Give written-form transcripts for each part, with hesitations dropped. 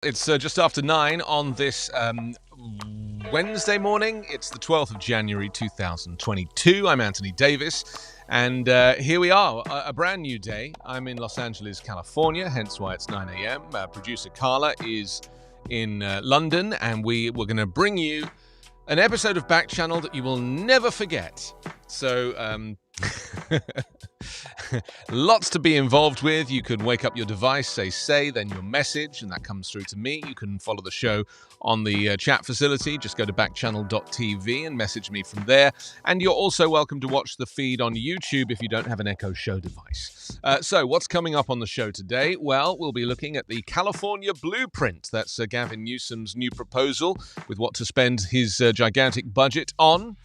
It's just after 9 on this Wednesday morning. It's the 12th of January 2022. I'm Anthony Davis, and here we are, a brand new day. I'm in Los Angeles, California, hence why it's 9 a.m. Producer Carla is in London, and we're going to bring you an episode of Backchannel that you will never forget. So, lots to be involved with. You can wake up your device, say, then your message, and that comes through to me. You can follow the show on the chat facility. Just go to backchannel.tv and message me from there. And you're also welcome to watch the feed on YouTube if you don't have an Echo Show device. So what's coming up on the show today? Well, we'll be looking at the California Blueprint. That's Gavin Newsom's new proposal with what to spend his gigantic budget on.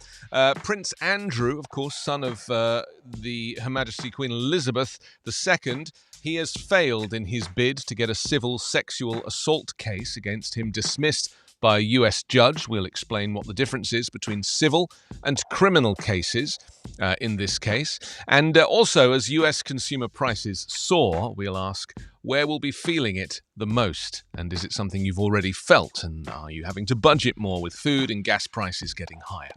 Prince Andrew, of course, son of Her Majesty Queen Elizabeth II, he has failed in his bid to get a civil sexual assault case against him dismissed by a US judge. We'll explain what the difference is between civil and criminal cases in this case. And also, as US consumer prices soar, we'll ask, where we'll be feeling it the most? And is it something you've already felt? And are you having to budget more with food and gas prices getting higher?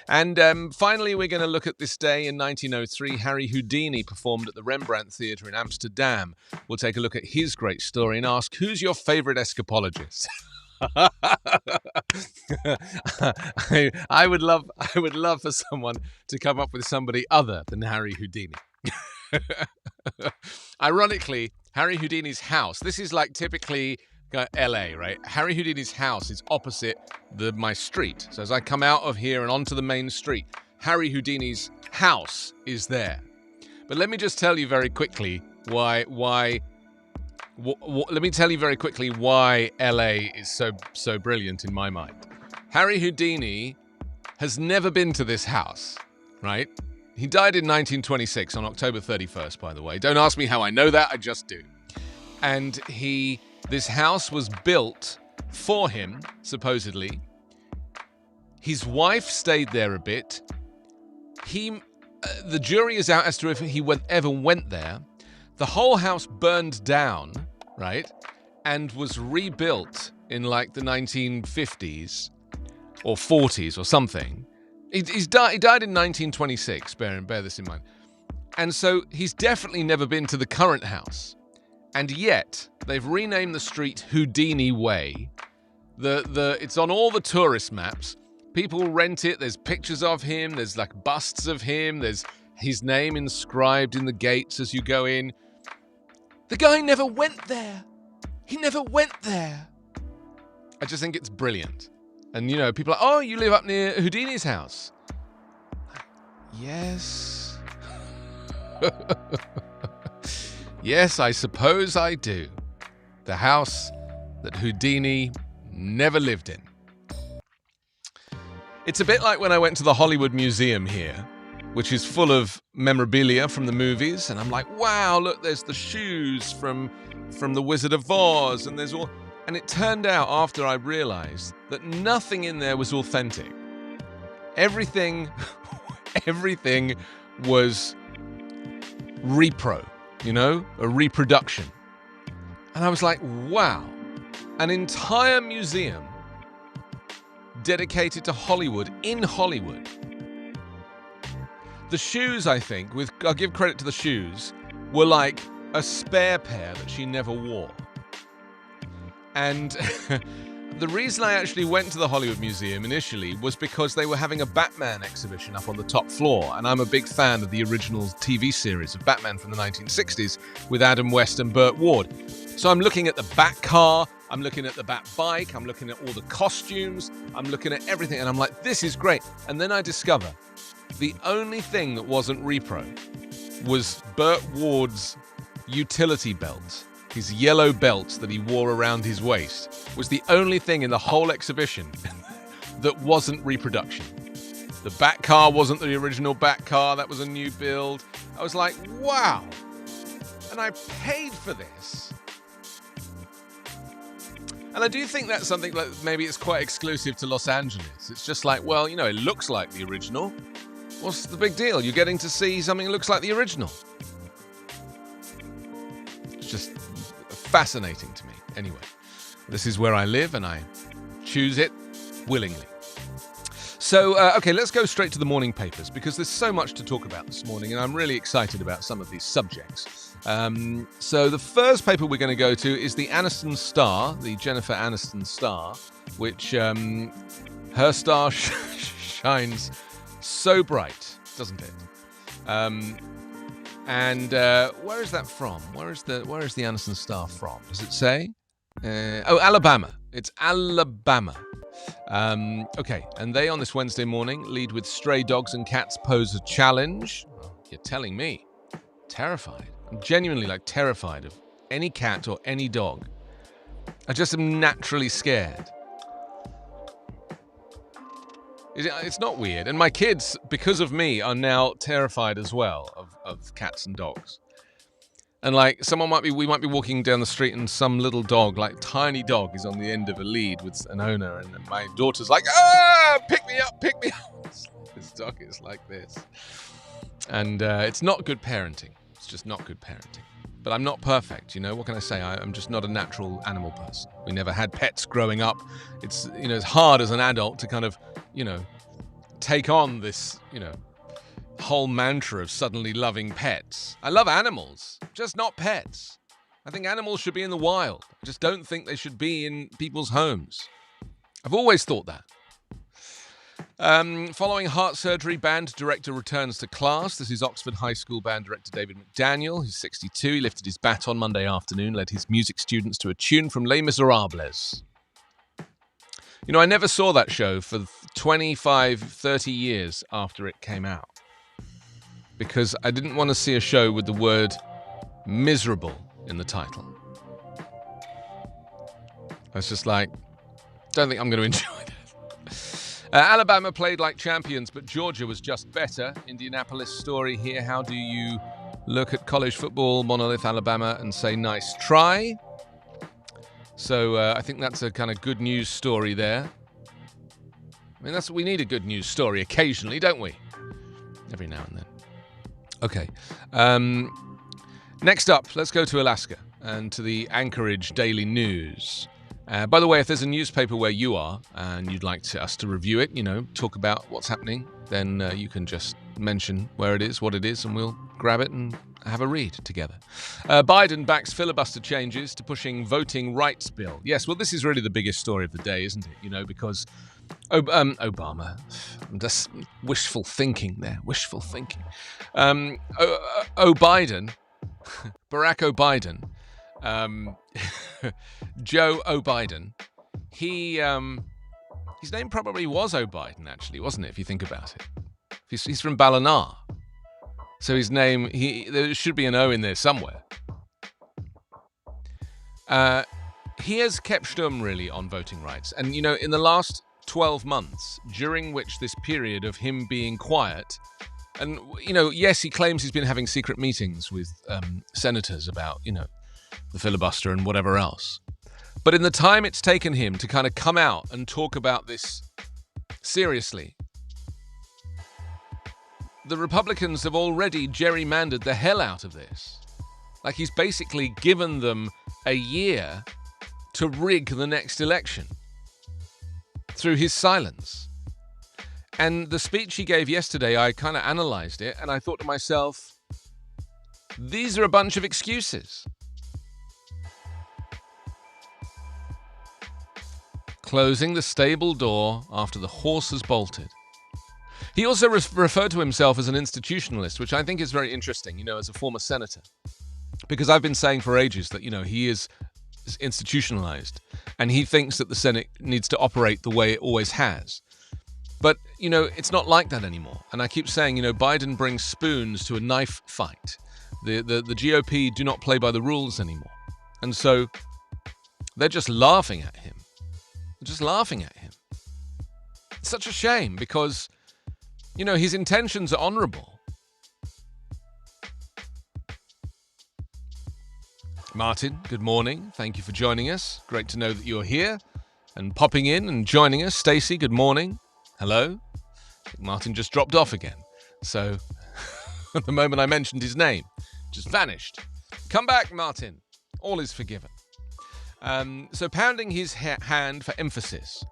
And finally, we're going to look at this day in 1903. Harry Houdini performed at the Rembrandt Theatre in Amsterdam. We'll take a look at his great story and ask, who's your favorite escapologist? I would love for someone to come up with somebody other than Harry Houdini. Ironically, Harry Houdini's house, this is like typically LA, right? Harry Houdini's house is opposite my street. So as I come out of here and onto the main street, Harry Houdini's house is there. But let me just tell you very quickly why let me tell you very quickly why LA is so brilliant in my mind. Harry Houdini has never been to this house, right? He died in 1926 on October 31st, by the way. Don't ask me how I know that, I just do. And this house was built for him, supposedly. His wife stayed there a bit. The jury is out as to if he ever went there. The whole house burned down, right, and was rebuilt in like the 1950s or 40s or something. He died in 1926, bear this in mind. And so he's definitely never been to the current house. And yet, they've renamed the street Houdini Way. It's on all the tourist maps. People rent it, there's pictures of him, there's like busts of him, there's his name inscribed in the gates as you go in. The guy never went there. He never went there. I just think it's brilliant. And, you know, people are like, oh, you live up near Houdini's house. Yes. Yes, I suppose I do. The house that Houdini never lived in. It's a bit like when I went to the Hollywood Museum here, which is full of memorabilia from the movies, and I'm like, wow, look, there's the shoes from The Wizard of Oz, and there's all... And it turned out, after I realized, that nothing in there was authentic. Everything was repro, a reproduction. And I was like, wow, an entire museum dedicated to Hollywood, in Hollywood. The shoes, I think, I'll give credit to the shoes, were like a spare pair that she never wore. And the reason I actually went to the Hollywood Museum initially was because they were having a Batman exhibition up on the top floor, and I'm a big fan of the original TV series of Batman from the 1960s with Adam West and Burt Ward. So I'm looking at the Bat car, I'm looking at the Bat bike, I'm looking at all the costumes, I'm looking at everything, and I'm like, this is great. And then I discover the only thing that wasn't repro was Burt Ward's utility belt. His yellow belt that he wore around his waist was the only thing in the whole exhibition that wasn't reproduction. The Bat car wasn't the original Bat car, that was a new build. I was like, wow. And I paid for this. And I do think that's something like maybe it's quite exclusive to Los Angeles. It's just like, well, it looks like the original. What's the big deal? You're getting to see something that looks like the original. It's just fascinating to me. Anyway, This is where I live, and I choose it willingly. So, okay, let's go straight to the morning papers, because there's so much to talk about this morning, and I'm really excited about some of these subjects. So the first paper we're going to go to is the Aniston Star, the Jennifer Aniston Star, which her star shines so bright, doesn't it? And where is that from? Where is the Aniston Star from? Does it say? Alabama. It's Alabama. Okay, and they on this Wednesday morning lead with stray dogs and cats pose a challenge. You're telling me. Terrified. I'm genuinely terrified of any cat or any dog. I just am naturally scared. It's not weird. And my kids, because of me, are now terrified as well of cats and dogs. And we might be walking down the street and some little dog, tiny dog, is on the end of a lead with an owner, and my daughter's like, pick me up. This dog is like this. And it's not good parenting. It's just not good parenting. But I'm not perfect, what can I say? I'm just not a natural animal person. We never had pets growing up. It's, it's hard as an adult to kind of, take on this, whole mantra of suddenly loving pets. I love animals, just not pets. I think animals should be in the wild. I just don't think they should be in people's homes. I've always thought that. Following heart surgery, band director returns to class. This is Oxford High School band director David McDaniel. He's 62. He lifted his baton Monday afternoon, led his music students to a tune from Les Miserables. I never saw that show for 25, 30 years after it came out, because I didn't want to see a show with the word miserable in the title. I was just don't think I'm going to enjoy that. Alabama played like champions, but Georgia was just better. Indianapolis story here. How do you look at college football, monolith Alabama, and say nice try? So I think that's a kind of good news story there. I mean, we need a good news story occasionally, don't we? Every now and then. Okay. Next up, let's go to Alaska and to the Anchorage Daily News. By the way, if there's a newspaper where you are and you'd like us to review it, talk about what's happening, then you can just mention where it is, what it is, and we'll grab it and have a read together. Biden backs filibuster changes to pushing voting rights bill. Yes, well, this is really the biggest story of the day, isn't it? Because Obama, just wishful thinking there, wishful thinking. Biden, Barack O'Biden, Joe O'Biden, his name probably was O'Biden, actually, wasn't it, if you think about it? He's from Ballina. So his name, there should be an O in there somewhere. He has kept stum, really, on voting rights. And, in the last 12 months, during which this period of him being quiet, and, yes, he claims he's been having secret meetings with senators about, the filibuster and whatever else. But in the time it's taken him to kind of come out and talk about this seriously, the Republicans have already gerrymandered the hell out of this. He's basically given them a year to rig the next election through his silence. And the speech he gave yesterday, I kind of analysed it, and I thought to myself, these are a bunch of excuses. Closing the stable door after the horse has bolted. He also referred to himself as an institutionalist, which I think is very interesting, as a former senator. Because I've been saying for ages that, he is institutionalized, and he thinks that the Senate needs to operate the way it always has. But, it's not like that anymore. And I keep saying, Biden brings spoons to a knife fight. The GOP do not play by the rules anymore. And so they're just laughing at him. Just laughing at him. It's such a shame because, his intentions are honourable. Martin, good morning. Thank you for joining us. Great to know that you're here and popping in and joining us. Stacey, good morning. Hello. I think Martin just dropped off again. So, at the moment I mentioned his name, just vanished. Come back, Martin. All is forgiven. So pounding his hand for emphasis,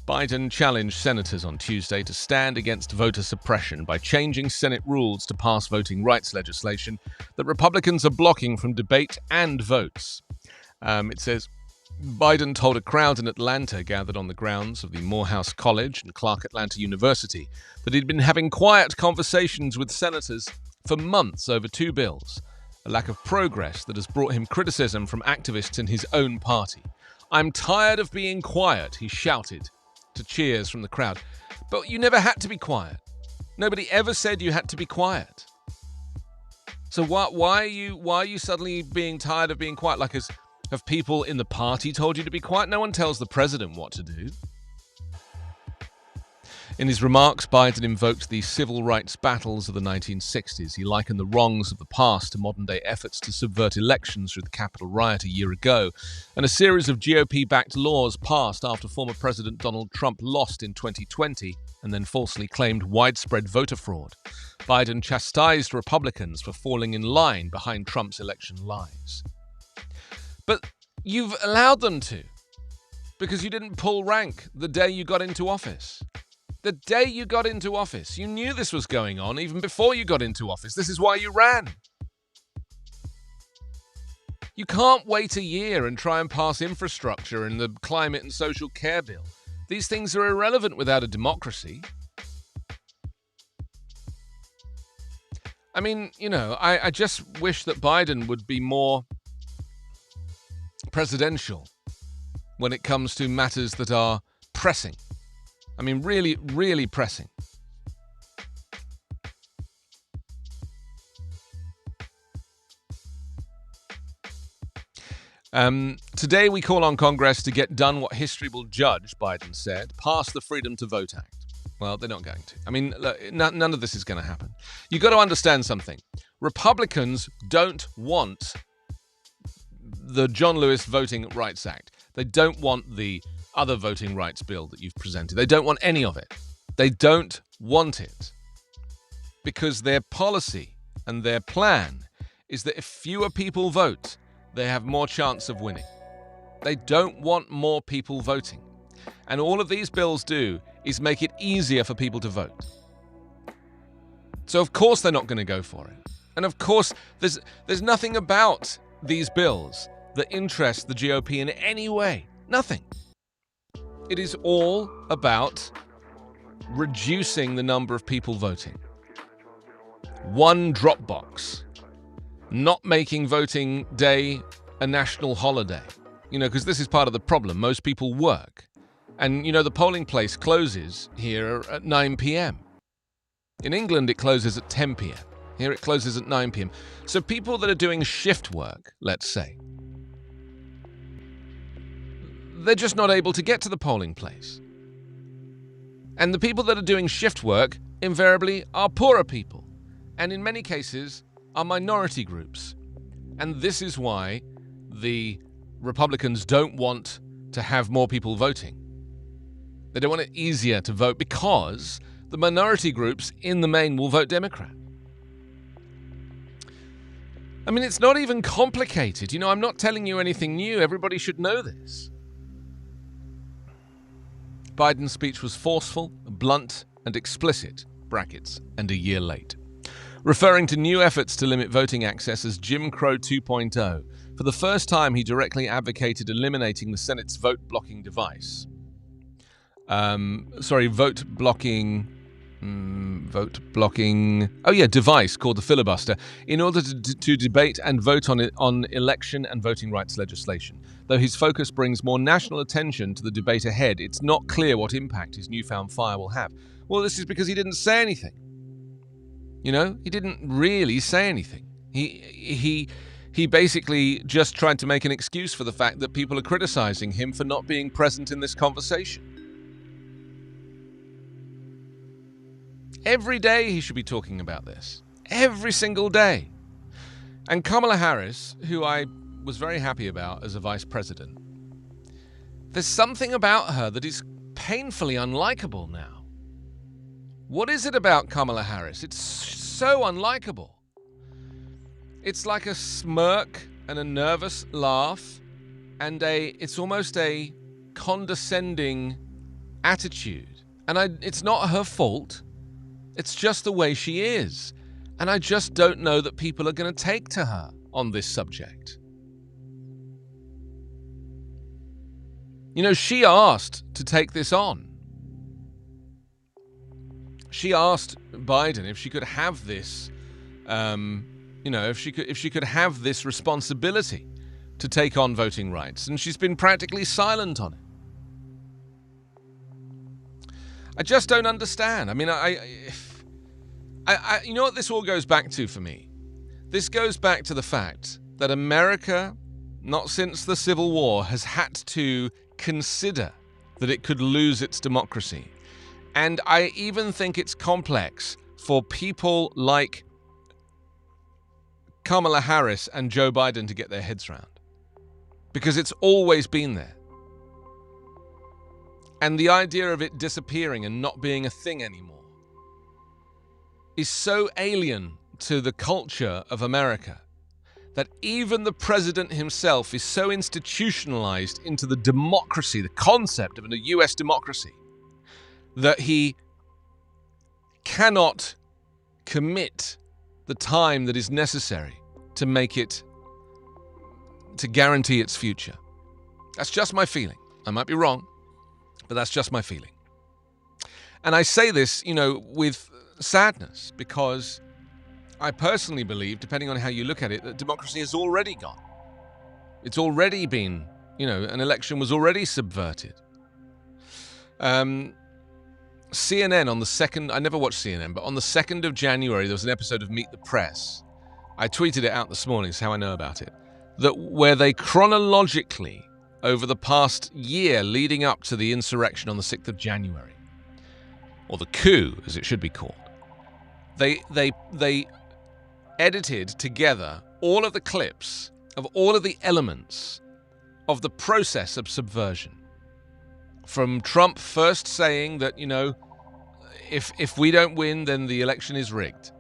Biden challenged senators on Tuesday to stand against voter suppression by changing Senate rules to pass voting rights legislation that Republicans are blocking from debate and votes. It says, Biden told a crowd in Atlanta gathered on the grounds of the Morehouse College and Clark Atlanta University that he'd been having quiet conversations with senators for months over two bills, a lack of progress that has brought him criticism from activists in his own party. "I'm tired of being quiet," he shouted to cheers from the crowd. But you never had to be quiet. Nobody ever said you had to be quiet. So why are you suddenly being tired of being quiet? Like, have people in the party told you to be quiet? No one tells the president what to do. In his remarks, Biden invoked the civil rights battles of the 1960s. He likened the wrongs of the past to modern-day efforts to subvert elections through the Capitol riot a year ago, and a series of GOP-backed laws passed after former President Donald Trump lost in 2020 and then falsely claimed widespread voter fraud. Biden chastised Republicans for falling in line behind Trump's election lies. But you've allowed them to, because you didn't pull rank the day you got into office. The day you got into office, you knew this was going on even before you got into office. This is why you ran. You can't wait a year and try and pass infrastructure and the climate and social care bill. These things are irrelevant without a democracy. I mean, I just wish that Biden would be more presidential when it comes to matters that are pressing. I mean, really, really pressing. Today we call on Congress to get done what history will judge, Biden said, pass the Freedom to Vote Act. Well, they're not going to. I mean, look, none of this is going to happen. You've got to understand something. Republicans don't want the John Lewis Voting Rights Act. They don't want the other voting rights bill that you've presented. They don't want any of it. They don't want it because their policy and their plan is that if fewer people vote, they have more chance of winning. They don't want more people voting. And all of these bills do is make it easier for people to vote. So of course they're not going to go for it. And of course there's nothing about these bills that interest the GOP in any way. Nothing. It is all about reducing the number of people voting. One drop box. Not making voting day a national holiday. Because this is part of the problem. Most people work. And, the polling place closes here at 9 p.m. In England, it closes at 10 p.m. Here it closes at 9 p.m. So people that are doing shift work, let's say, they're just not able to get to the polling place. And the people that are doing shift work invariably are poorer people, and in many cases are minority groups. And this is why the Republicans don't want to have more people voting. They don't want it easier to vote because the minority groups in the main will vote Democrat. I mean, it's not even complicated. I'm not telling you anything new. Everybody should know this. Biden's speech was forceful, blunt, and explicit, brackets, and a year late. Referring to new efforts to limit voting access as Jim Crow 2.0, for the first time he directly advocated eliminating the Senate's vote-blocking device. Device called the filibuster in order to debate and vote on election and voting rights legislation. Though his focus brings more national attention to the debate ahead, it's not clear what impact his newfound fire will have. Well, this is because he didn't say anything. He didn't really say anything. He basically just tried to make an excuse for the fact that people are criticizing him for not being present in this conversation. Every day he should be talking about this. Every single day. And Kamala Harris, who I was very happy about as a vice president, there's something about her that is painfully unlikable now. What is it about Kamala Harris? It's so unlikable. It's like a smirk and a nervous laugh and it's almost a condescending attitude. And it's not her fault. It's just the way she is. And I just don't know that people are going to take to her on this subject. You know, she asked to take this on. She asked Biden if she could have this, if she could have this responsibility to take on voting rights, and she's been practically silent on it. I just don't understand. I mean, you know what this all goes back to for me? This goes back to the fact that America, not since the Civil War, has had to consider that it could lose its democracy. And I even think it's complex for people like Kamala Harris and Joe Biden to get their heads around. Because it's always been there. And the idea of it disappearing and not being a thing anymore is so alien to the culture of America that even the president himself is so institutionalized into the democracy, the concept of a US democracy, that he cannot commit the time that is necessary to make it, to guarantee its future. That's just my feeling. I might be wrong, but that's just my feeling. And I say this, with sadness, because I personally believe, depending on how you look at it, that democracy has already gone. It's already been, an election was already subverted. CNN on the 2nd, I never watched CNN, but on the 2nd of January, there was an episode of Meet the Press. I tweeted it out this morning, is how I know about it. Where they chronologically, over the past year leading up to the insurrection on the 6th of January, or the coup, as it should be called, they edited together all of the clips of all of the elements of the process of subversion. From Trump first saying that, if we don't win, then the election is rigged.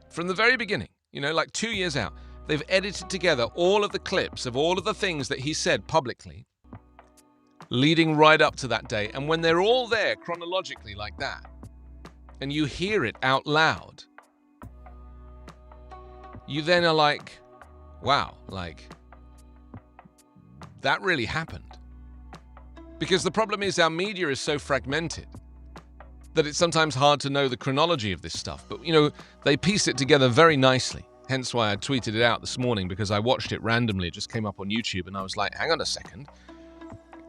From the very beginning, like 2 years out, they've edited together all of the clips of all of the things that he said publicly, leading right up to that day. And when they're all there chronologically like that, and you hear it out loud, you then are like, wow, that really happened. Because the problem is our media is so fragmented that it's sometimes hard to know the chronology of this stuff. But, they pieced it together very nicely. Hence why I tweeted it out this morning, because I watched it randomly. It just came up on YouTube and I was like, hang on a second.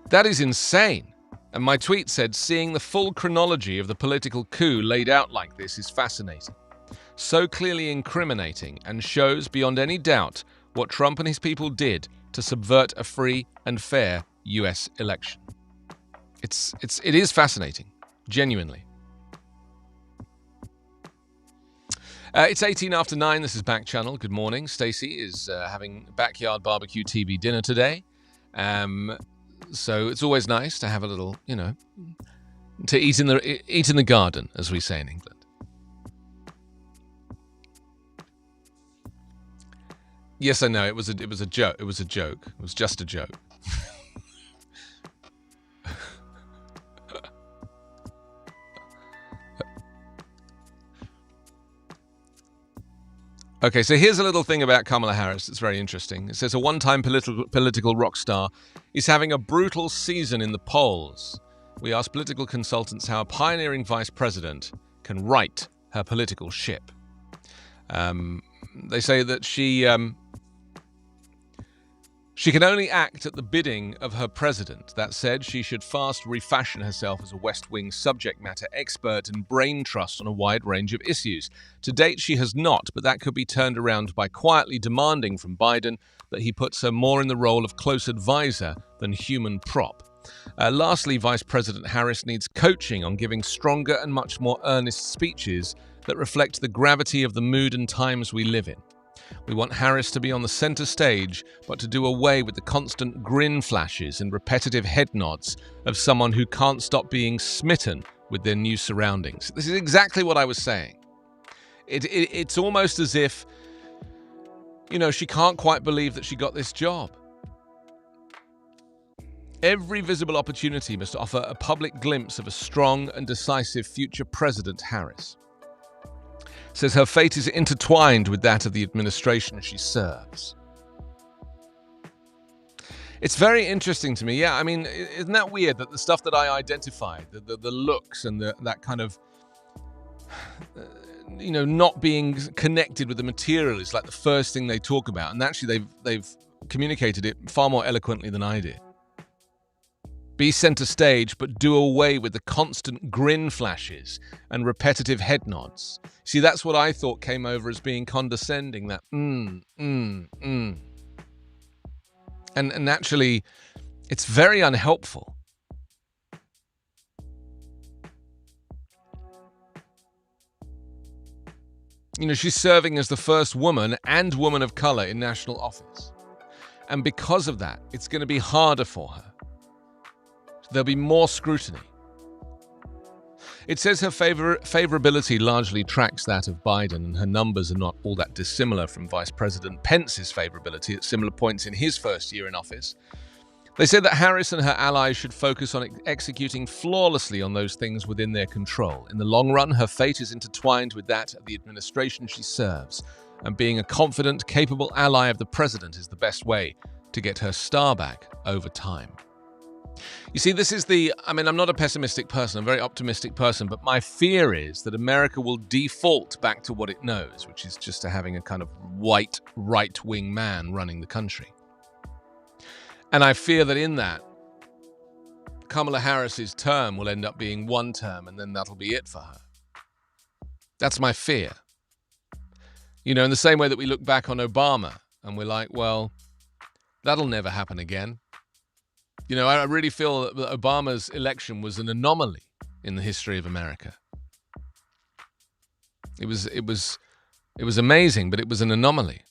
That is insane. And my tweet said, seeing the full chronology of the political coup laid out like this is fascinating. So clearly incriminating, and shows beyond any doubt what Trump and his people did to subvert a free and fair US election. It is fascinating, genuinely. It's 18 after 9. This is Backchannel. Good morning. Stacey is having backyard barbecue TV dinner today. So it's always nice to have a little, to eat in the garden, as we say in England. Yes, I know. It was a joke. It was a joke. It was just a joke. Okay, so here's a little thing about Kamala Harris that's very interesting. It says a one-time political rock star is having a brutal season in the polls. We asked political consultants how a pioneering vice president can right her political ship. They say that she can only act at the bidding of her president. That said, she should fast refashion herself as a West Wing subject matter expert and brain trust on a wide range of issues. To date, she has not, but that could be turned around by quietly demanding from Biden that he puts her more in the role of close advisor than human prop. Lastly, Vice President Harris needs coaching on giving stronger and much more earnest speeches that reflect the gravity of the mood and times we live in. We want Harris to be on the center stage, but to do away with the constant grin flashes and repetitive head nods of someone who can't stop being smitten with their new surroundings. This is exactly what I was saying. It's almost as if, she can't quite believe that she got this job. Every visible opportunity must offer a public glimpse of a strong and decisive future President Harris. Says her fate is intertwined with that of the administration she serves. It's very interesting to me. Yeah, I mean, isn't that weird that the stuff that I identified, the looks and that kind of, not being connected with the material is like the first thing they talk about. And actually, they've communicated it far more eloquently than I did. Be center stage, but do away with the constant grin flashes and repetitive head nods. See, that's what I thought came over as being condescending, that And actually, it's very unhelpful. She's serving as the first woman and woman of color in national office. And because of that, it's going to be harder for her. There'll be more scrutiny. It says her favorability largely tracks that of Biden, and her numbers are not all that dissimilar from Vice President Pence's favorability at similar points in his first year in office. They say that Harris and her allies should focus on executing flawlessly on those things within their control. In the long run, her fate is intertwined with that of the administration she serves, and being a confident, capable ally of the president is the best way to get her star back over time. You see, I'm not a pessimistic person, I'm a very optimistic person, but my fear is that America will default back to what it knows, which is just to having a kind of white, right-wing man running the country. And I fear that in that, Kamala Harris's term will end up being one term, and then that'll be it for her. That's my fear. In the same way that we look back on Obama, and we're like, well, that'll never happen again. I really feel that Obama's election was an anomaly in the history of America. It was amazing, but it was an anomaly.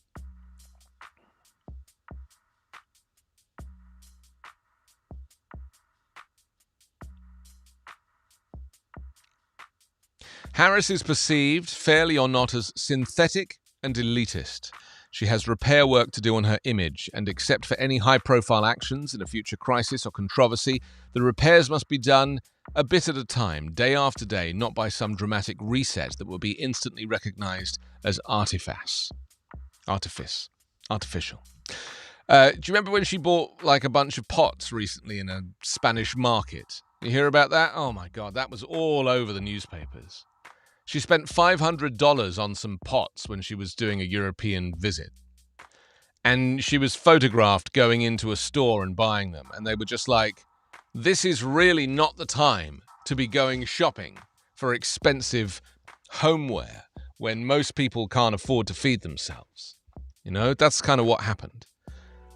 Harris is perceived, fairly or not, as synthetic and elitist. She has repair work to do on her image, and except for any high-profile actions in a future crisis or controversy, the repairs must be done a bit at a time, day after day, not by some dramatic reset that will be instantly recognized as artificial. Do you remember when she bought like a bunch of pots recently in a Spanish market? You hear about that? Oh my God, that was all over the newspapers. She spent $500 on some pots when she was doing a European visit. And she was photographed going into a store and buying them. And they were just like, this is really not the time to be going shopping for expensive homeware when most people can't afford to feed themselves. That's kind of what happened.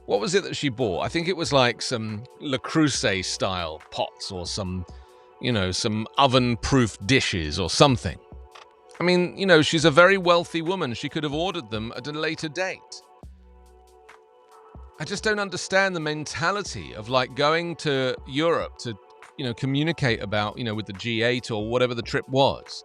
What was it that she bought? I think it was like some Le Creuset style pots or some oven-proof dishes or something. I mean, she's a very wealthy woman. She could have ordered them at a later date. I just don't understand the mentality of like going to Europe to, communicate about, with the G8 or whatever the trip was.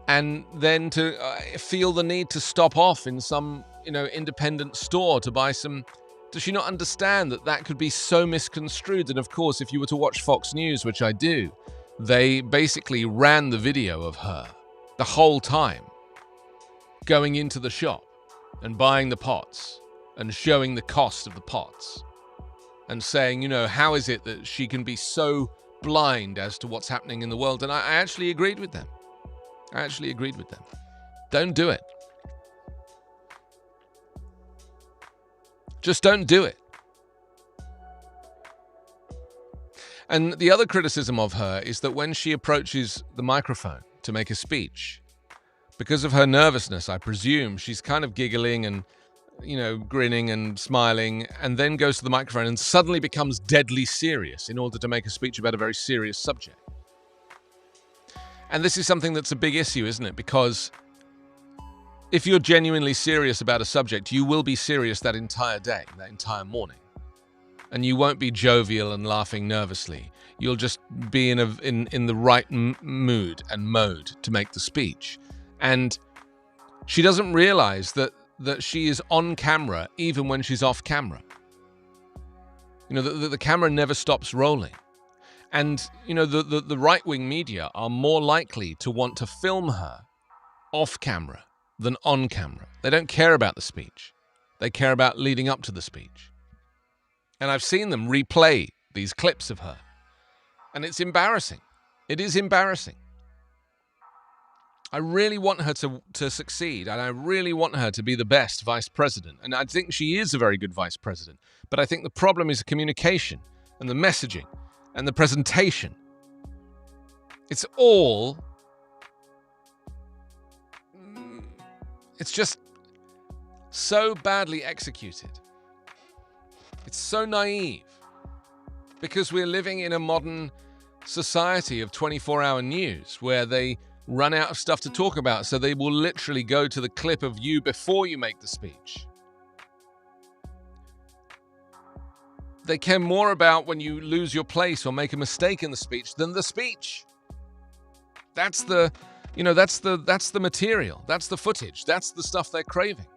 And then to feel the need to stop off in some, independent store to buy some. Does she not understand that could be so misconstrued? And of course, if you were to watch Fox News, which I do, they basically ran the video of her the whole time going into the shop and buying the pots and showing the cost of the pots and saying, how is it that she can be so blind as to what's happening in the world? And I actually agreed with them. Don't do it. Just don't do it. And the other criticism of her is that when she approaches the microphone to make a speech, because of her nervousness, I presume, she's kind of giggling and, grinning and smiling, and then goes to the microphone and suddenly becomes deadly serious in order to make a speech about a very serious subject. And this is something that's a big issue, isn't it? Because if you're genuinely serious about a subject, you will be serious that entire day, that entire morning. And you won't be jovial and laughing nervously. You'll just be in the right mood and mode to make the speech. And she doesn't realize that she is on camera even when she's off camera. The camera never stops rolling. And, the right-wing media are more likely to want to film her off camera than on camera. They don't care about the speech. They care about leading up to the speech. And I've seen them replay these clips of her. And it's embarrassing. It is embarrassing. I really want her to succeed, and I really want her to be the best vice president. And I think she is a very good vice president. But I think the problem is the communication and the messaging and the presentation. It's just so badly executed. It's so naive. Because we're living in a modern society of 24-hour news where they run out of stuff to talk about, so they will literally go to the clip of you before you make the speech. They care more about when you lose your place or make a mistake in the speech than the speech. That's the material. That's the footage. That's the stuff they're craving.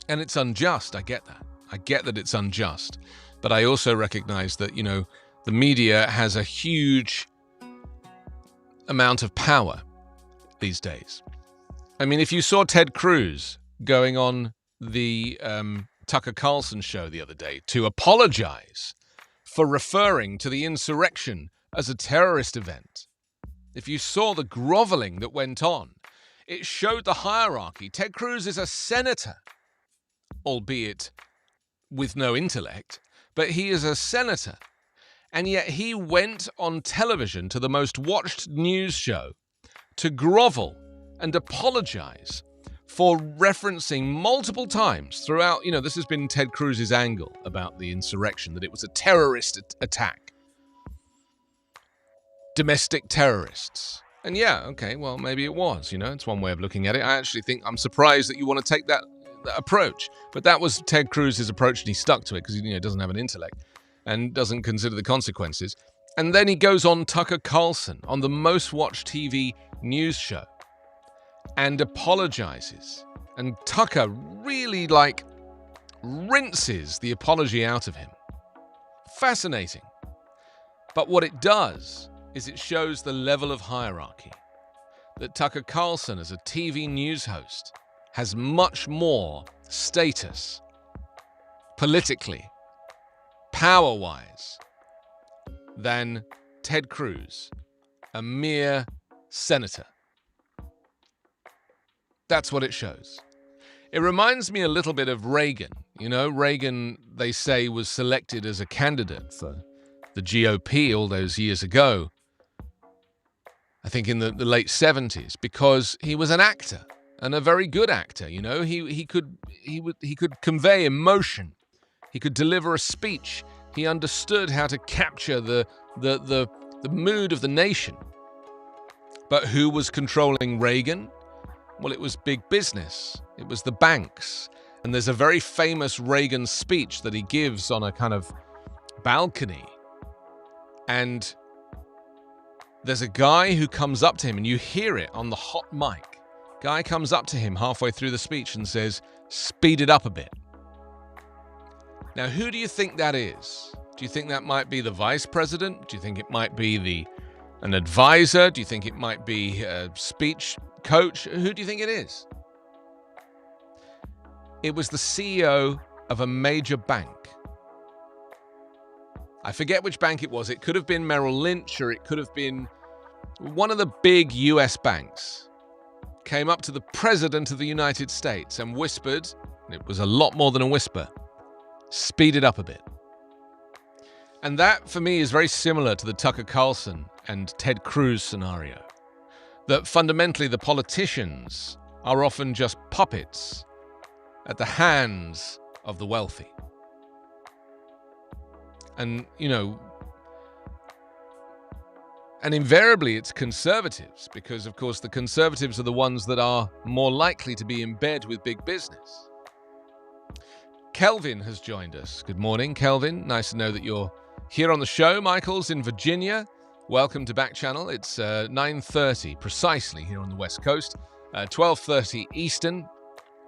And it's unjust. I get that. I get that it's unjust. But I also recognize that, the media has a huge amount of power these days. I mean, if you saw Ted Cruz going on the Tucker Carlson show the other day to apologize for referring to the insurrection as a terrorist event, if you saw the groveling that went on, it showed the hierarchy. Ted Cruz is a senator, albeit with no intellect, but he is a senator. And yet he went on television to the most watched news show to grovel and apologize for referencing multiple times throughout, this has been Ted Cruz's angle about the insurrection, that it was a terrorist attack. Domestic terrorists. And yeah, okay, well, maybe it was, it's one way of looking at it. I actually think I'm surprised that you want to take that approach. But that was Ted Cruz's approach, and he stuck to it because he doesn't have an intellect and doesn't consider the consequences. And then he goes on Tucker Carlson on the most watched TV news show and apologizes. And Tucker really rinses the apology out of him. Fascinating. But what it does is it shows the level of hierarchy. That Tucker Carlson as a TV news host has much more status politically, power-wise, than Ted Cruz, a mere senator. That's what it shows. It reminds me a little bit of Reagan. Reagan, they say, was selected as a candidate for the GOP all those years ago, I think in the late 70s, because he was an actor, and a very good actor. He could convey emotion. He could deliver a speech. He understood how to capture the mood of the nation. But who was controlling Reagan? Well, it was big business. It was the banks. And there's a very famous Reagan speech that he gives on a kind of balcony. And there's a guy who comes up to him, and you hear it on the hot mic. Guy comes up to him halfway through the speech and says, "Speed it up a bit." Now, who do you think that is? Do you think that might be the vice president? Do you think it might be an advisor? Do you think it might be a speech coach? Who do you think it is? It was the CEO of a major bank. I forget which bank it was. It could have been Merrill Lynch, or it could have been one of the big US banks. Came up to the President of the United States and whispered, and it was a lot more than a whisper, "Speed it up a bit." And that, for me, is very similar to the Tucker Carlson and Ted Cruz scenario. That fundamentally the politicians are often just puppets at the hands of the wealthy. And, and invariably it's conservatives, because, of course, the conservatives are the ones that are more likely to be in bed with big business. Kelvin has joined us. Good morning, Kelvin. Nice to know that you're here on the show. Michael's in Virginia. Welcome to Backchannel. It's 9:30 precisely here on the West Coast, 12:30 Eastern,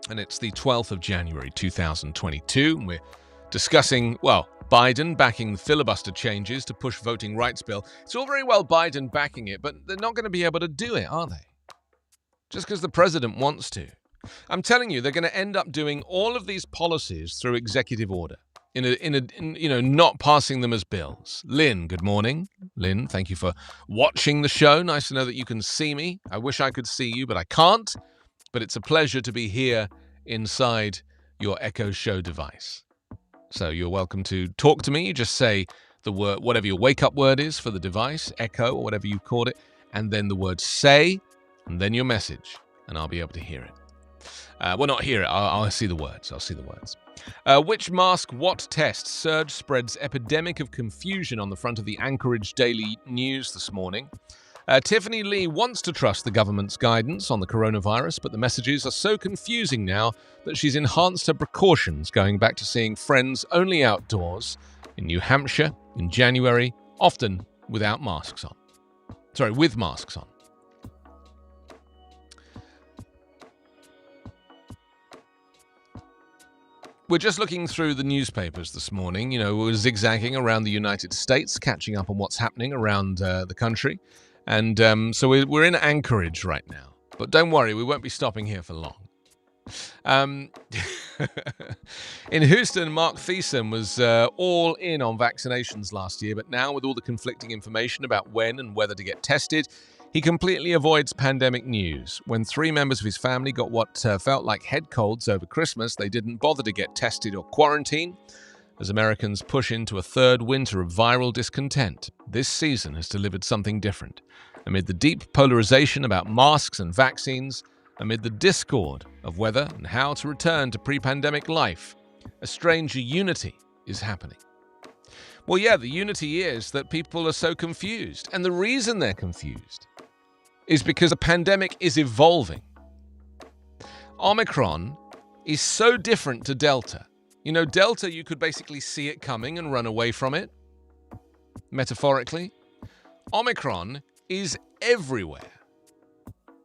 and it's the 12th of January 2022. We're discussing, Biden backing the filibuster changes to push voting rights bill. It's all very well Biden backing it, but they're not going to be able to do it, are they? Just because the president wants to. I'm telling you, they're going to end up doing all of these policies through executive order, not passing them as bills. Lynn, good morning. Lynn, thank you for watching the show. Nice to know that you can see me. I wish I could see you, but I can't. But it's a pleasure to be here inside your Echo Show device. So you're welcome to talk to me. You just say the word, whatever your wake-up word is for the device, Echo or whatever you called it, and then the word say, and then your message, and I'll be able to hear it. Well, not hear it. I'll see the words. I'll see the words. Which mask, what test? Surge spreads epidemic of confusion on the front of the Anchorage Daily News this morning. Tiffany Lee wants to trust the government's guidance on the coronavirus, but the messages are so confusing now that she's enhanced her precautions, going back to seeing friends only outdoors in New Hampshire in January, often without masks on. Sorry, with masks on. We're just looking through the newspapers this morning. We're zigzagging around the United States, catching up on what's happening around the country. And so we're in Anchorage right now. But don't worry, we won't be stopping here for long. In Houston, Mark Thiessen was all in on vaccinations last year, but now with all the conflicting information about when and whether to get tested, he completely avoids pandemic news. When 3 members of his family got what felt like head colds over Christmas, they didn't bother to get tested or quarantine. As Americans push into a third winter of viral discontent, this season has delivered something different. Amid the deep polarization about masks and vaccines, amid the discord of whether and how to return to pre-pandemic life, a strange unity is happening. Well, yeah, the unity is that people are so confused. And the reason they're confused is because the pandemic is evolving. Omicron is so different to Delta. Delta, you could basically see it coming and run away from it, metaphorically. Omicron is everywhere.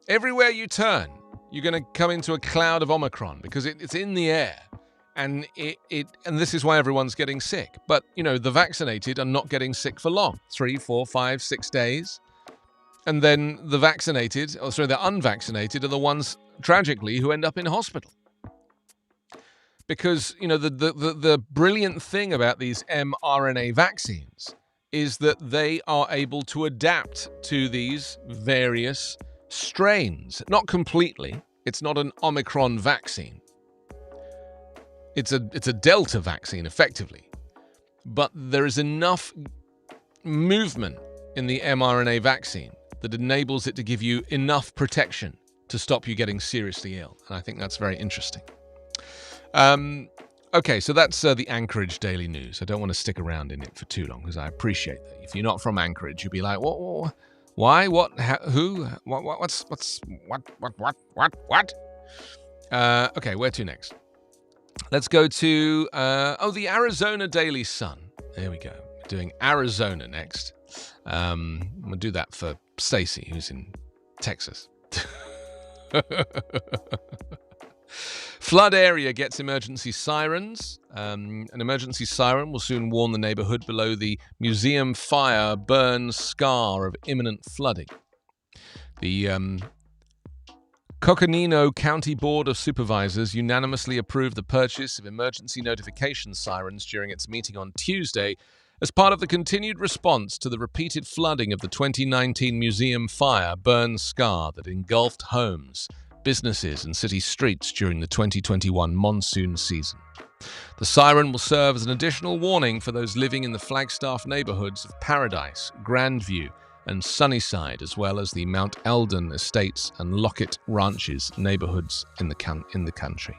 Everywhere you turn, you're going to come into a cloud of Omicron because it's in the air. And and this is why everyone's getting sick. But, the vaccinated are not getting sick for long. 3, 4, 5, 6 days. And then the unvaccinated are the ones, tragically, who end up in hospital. Because, the brilliant thing about these mRNA vaccines is that they are able to adapt to these various strains. Not completely. It's not an Omicron vaccine. It's a Delta vaccine, effectively. But there is enough movement in the mRNA vaccine that enables it to give you enough protection to stop you getting seriously ill. And I think that's very interesting. Okay, so that's the Anchorage Daily News. I don't want to stick around in it for too long because I appreciate that. If you're not from Anchorage, you'll be like, what, why, what, who, what? Okay, where to next? Let's go to, the Arizona Daily Sun. There we go. We're doing Arizona next. I'm going to do that for Stacey, who's in Texas. Flood area gets emergency sirens. An emergency siren will soon warn the neighborhood below the museum fire burn scar of imminent flooding. The Coconino County Board of Supervisors unanimously approved the purchase of emergency notification sirens during its meeting on Tuesday as part of the continued response to the repeated flooding of the 2019 museum fire burn scar that engulfed homes, businesses and city streets during the 2021 monsoon season. The siren will serve as an additional warning for those living in the Flagstaff neighborhoods of Paradise, Grandview, and Sunnyside, as well as the Mount Eldon Estates and Lockett Ranches neighborhoods in the country.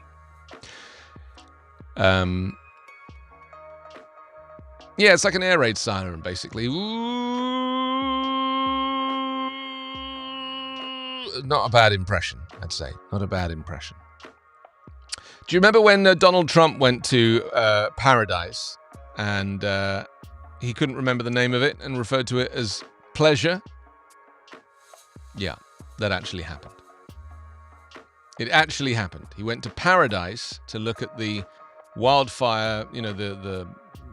Yeah, it's like an air raid siren, basically. Not a bad impression, I'd say. Not a bad impression. Do you remember when Donald Trump went to Paradise and he couldn't remember the name of it and referred to it as Pleasure? Yeah, that actually happened. It actually happened. He went to Paradise to look at the wildfire, the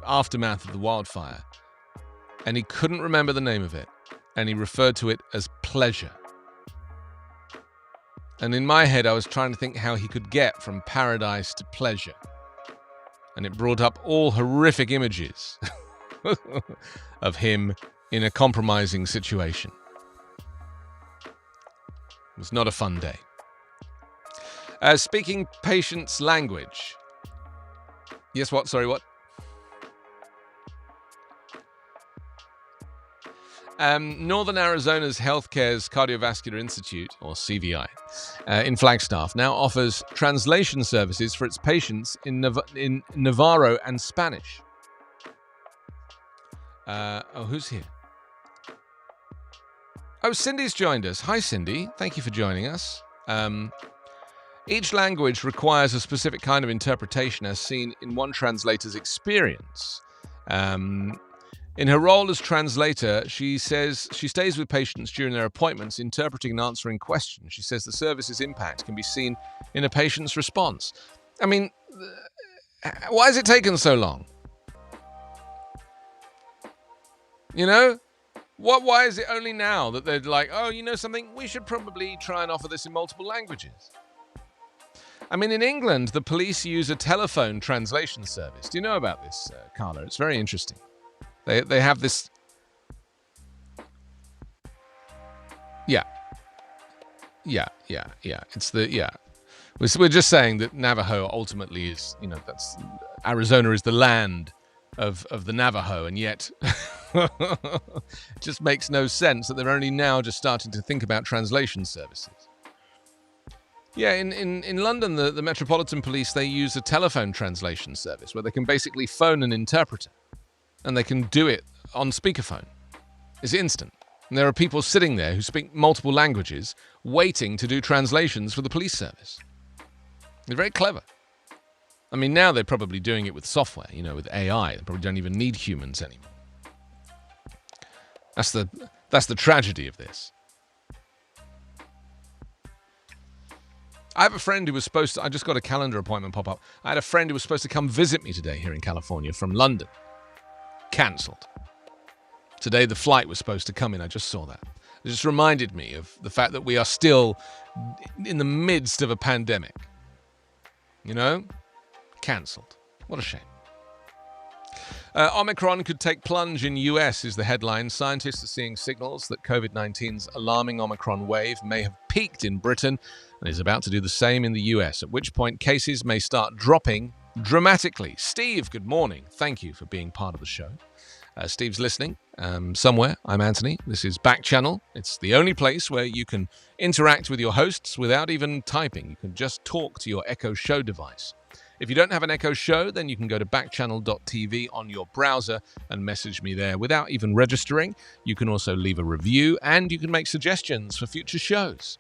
aftermath of the wildfire, and he couldn't remember the name of it, and he referred to it as pleasure. And in my head, I was trying to think how he could get from paradise to pleasure. And it brought up all horrific images of him in a compromising situation. It was not a fun day. Speaking patient's language. Yes, what? Sorry, what? Northern Arizona's Healthcare's Cardiovascular Institute, or CVI, in Flagstaff, now offers translation services for its patients in Navarro and Spanish. Who's here? Oh, Cindy's joined us. Hi, Cindy. Thank you for joining us. Each language requires a specific kind of interpretation as seen in one translator's experience. In her role as translator, she says she stays with patients during their appointments, interpreting and answering questions. She says the service's impact can be seen in a patient's response. I mean, why has it taken so long? You know? Why is it only now that they're like, oh, you know something? We should probably try and offer this in multiple languages. I mean, in England, the police use a telephone translation service. Do you know about this, Carla? It's very interesting. They have this. Yeah. It's the We're just saying that Navajo ultimately is, that's Arizona is the land of the Navajo, and yet it just makes no sense that they're only now just starting to think about translation services. Yeah, in London, the Metropolitan Police, they use a telephone translation service where they can basically phone an interpreter. And they can do it on speakerphone. It's instant. And there are people sitting there who speak multiple languages waiting to do translations for the police service. They're very clever. I mean, now they're probably doing it with software, with AI. They probably don't even need humans anymore. That's the tragedy of this. I have a friend who was supposed to... I just got a calendar appointment pop up. I had a friend who was supposed to come visit me today here in California from London. Cancelled. Today the flight was supposed to come in. I just saw that. It just reminded me of the fact that we are still in the midst of a pandemic. Cancelled. What a shame. Omicron could take plunge in US is the headline. Scientists are seeing signals that COVID-19's alarming Omicron wave may have peaked in Britain and is about to do the same in the US, at which point cases may start dropping dramatically. Steve, good morning. Thank you for being part of the show. Steve's listening somewhere. I'm Anthony. This is Backchannel. It's the only place where you can interact with your hosts without even typing. You can just talk to your Echo Show device. If you don't have an Echo Show, then you can go to backchannel.tv on your browser and message me there without even registering. You can also leave a review and you can make suggestions for future shows.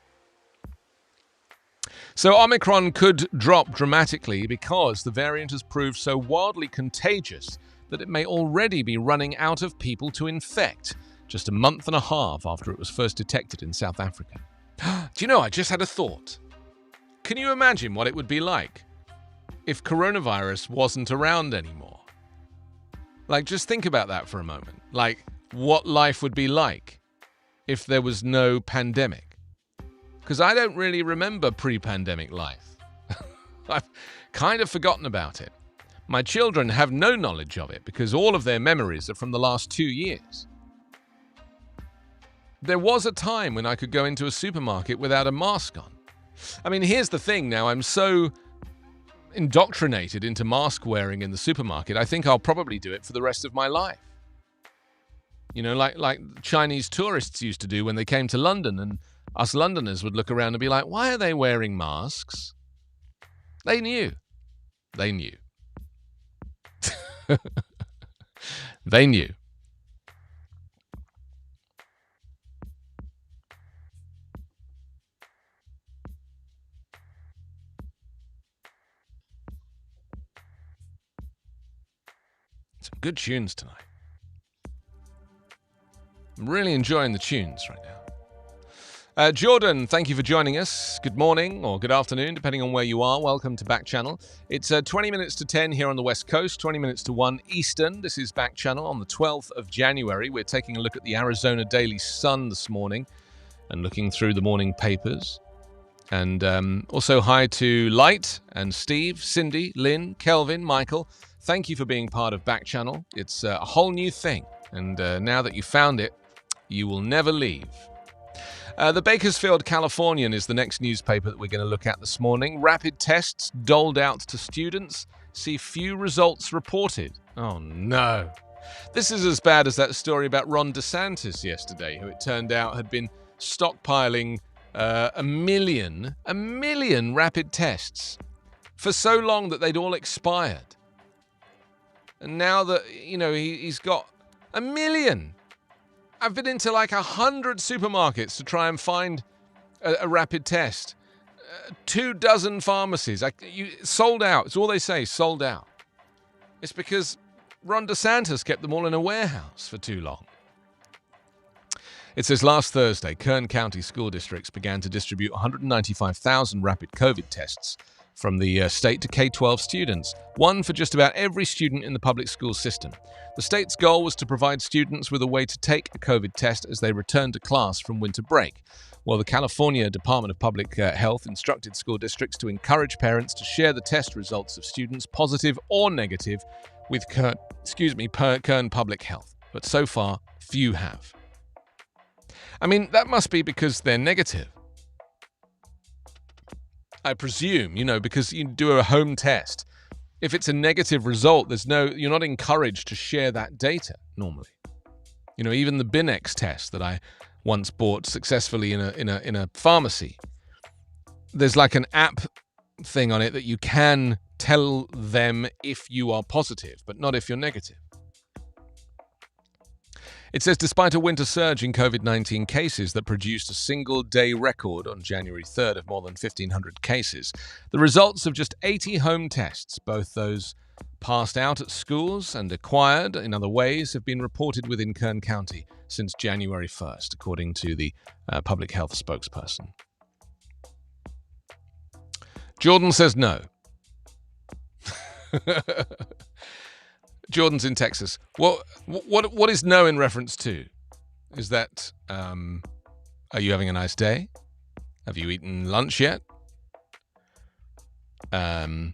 So Omicron could drop dramatically because the variant has proved so wildly contagious that it may already be running out of people to infect, just a month and a half after it was first detected in South Africa. Do you know, I just had a thought. Can you imagine what it would be like if coronavirus wasn't around anymore? Just think about that for a moment. What life would be like if there was no pandemic. Because I don't really remember pre-pandemic life. I've kind of forgotten about it. My children have no knowledge of it because all of their memories are from the last 2 years. There was a time when I could go into a supermarket without a mask on. I mean, here's the thing now. I'm so indoctrinated into mask wearing in the supermarket, I think I'll probably do it for the rest of my life. Like Chinese tourists used to do when they came to London, and us Londoners would look around and be like, why are they wearing masks? They knew. They knew. They knew. Some good tunes tonight. I'm really enjoying the tunes right now. Jordan, thank you for joining us. Good morning or good afternoon, depending on where you are. Welcome to Backchannel. It's 20 minutes to 10 here on the West Coast, 20 minutes to 1 Eastern. This is Backchannel on the 12th of January. We're taking a look at the Arizona Daily Sun this morning and looking through the morning papers. And also hi to Light and Steve, Cindy, Lynn, Kelvin, Michael. Thank you for being part of Backchannel. It's a whole new thing. And now that you found it, you will never leave. The Bakersfield Californian is the next newspaper that we're going to look at this morning. Rapid tests doled out to students see few results reported. Oh no. This is as bad as that story about Ron DeSantis yesterday, who it turned out had been stockpiling a million rapid tests for so long that they'd all expired. And now that, he's got a million. I've been into like 100 supermarkets to try and find a rapid test. 24 pharmacies. Sold out. It's all they say, sold out. It's because Ron DeSantis kept them all in a warehouse for too long. It says last Thursday, Kern County school districts began to distribute 195,000 rapid COVID tests from the state to K-12 students, one for just about every student in the public school system. The state's goal was to provide students with a way to take a COVID test as they returned to class from winter break. Well, the California Department of Public Health instructed school districts to encourage parents to share the test results of students, positive or negative, with Kern Public Health. But so far, few have. I mean, that must be because they're negative. I presume, because you do a home test. If it's a negative result, you're not encouraged to share that data normally. Even the Binex test that I once bought successfully in a pharmacy. There's like an app thing on it that you can tell them if you are positive, but not if you're negative. It says, despite a winter surge in COVID-19 cases that produced a single-day record on January 3rd of more than 1,500 cases, the results of just 80 home tests, both those passed out at schools and acquired in other ways, have been reported within Kern County since January 1st, according to the public health spokesperson. Jordan says no. Jordan's in Texas. What is no in reference to? Is that, are you having a nice day? Have you eaten lunch yet? Maybe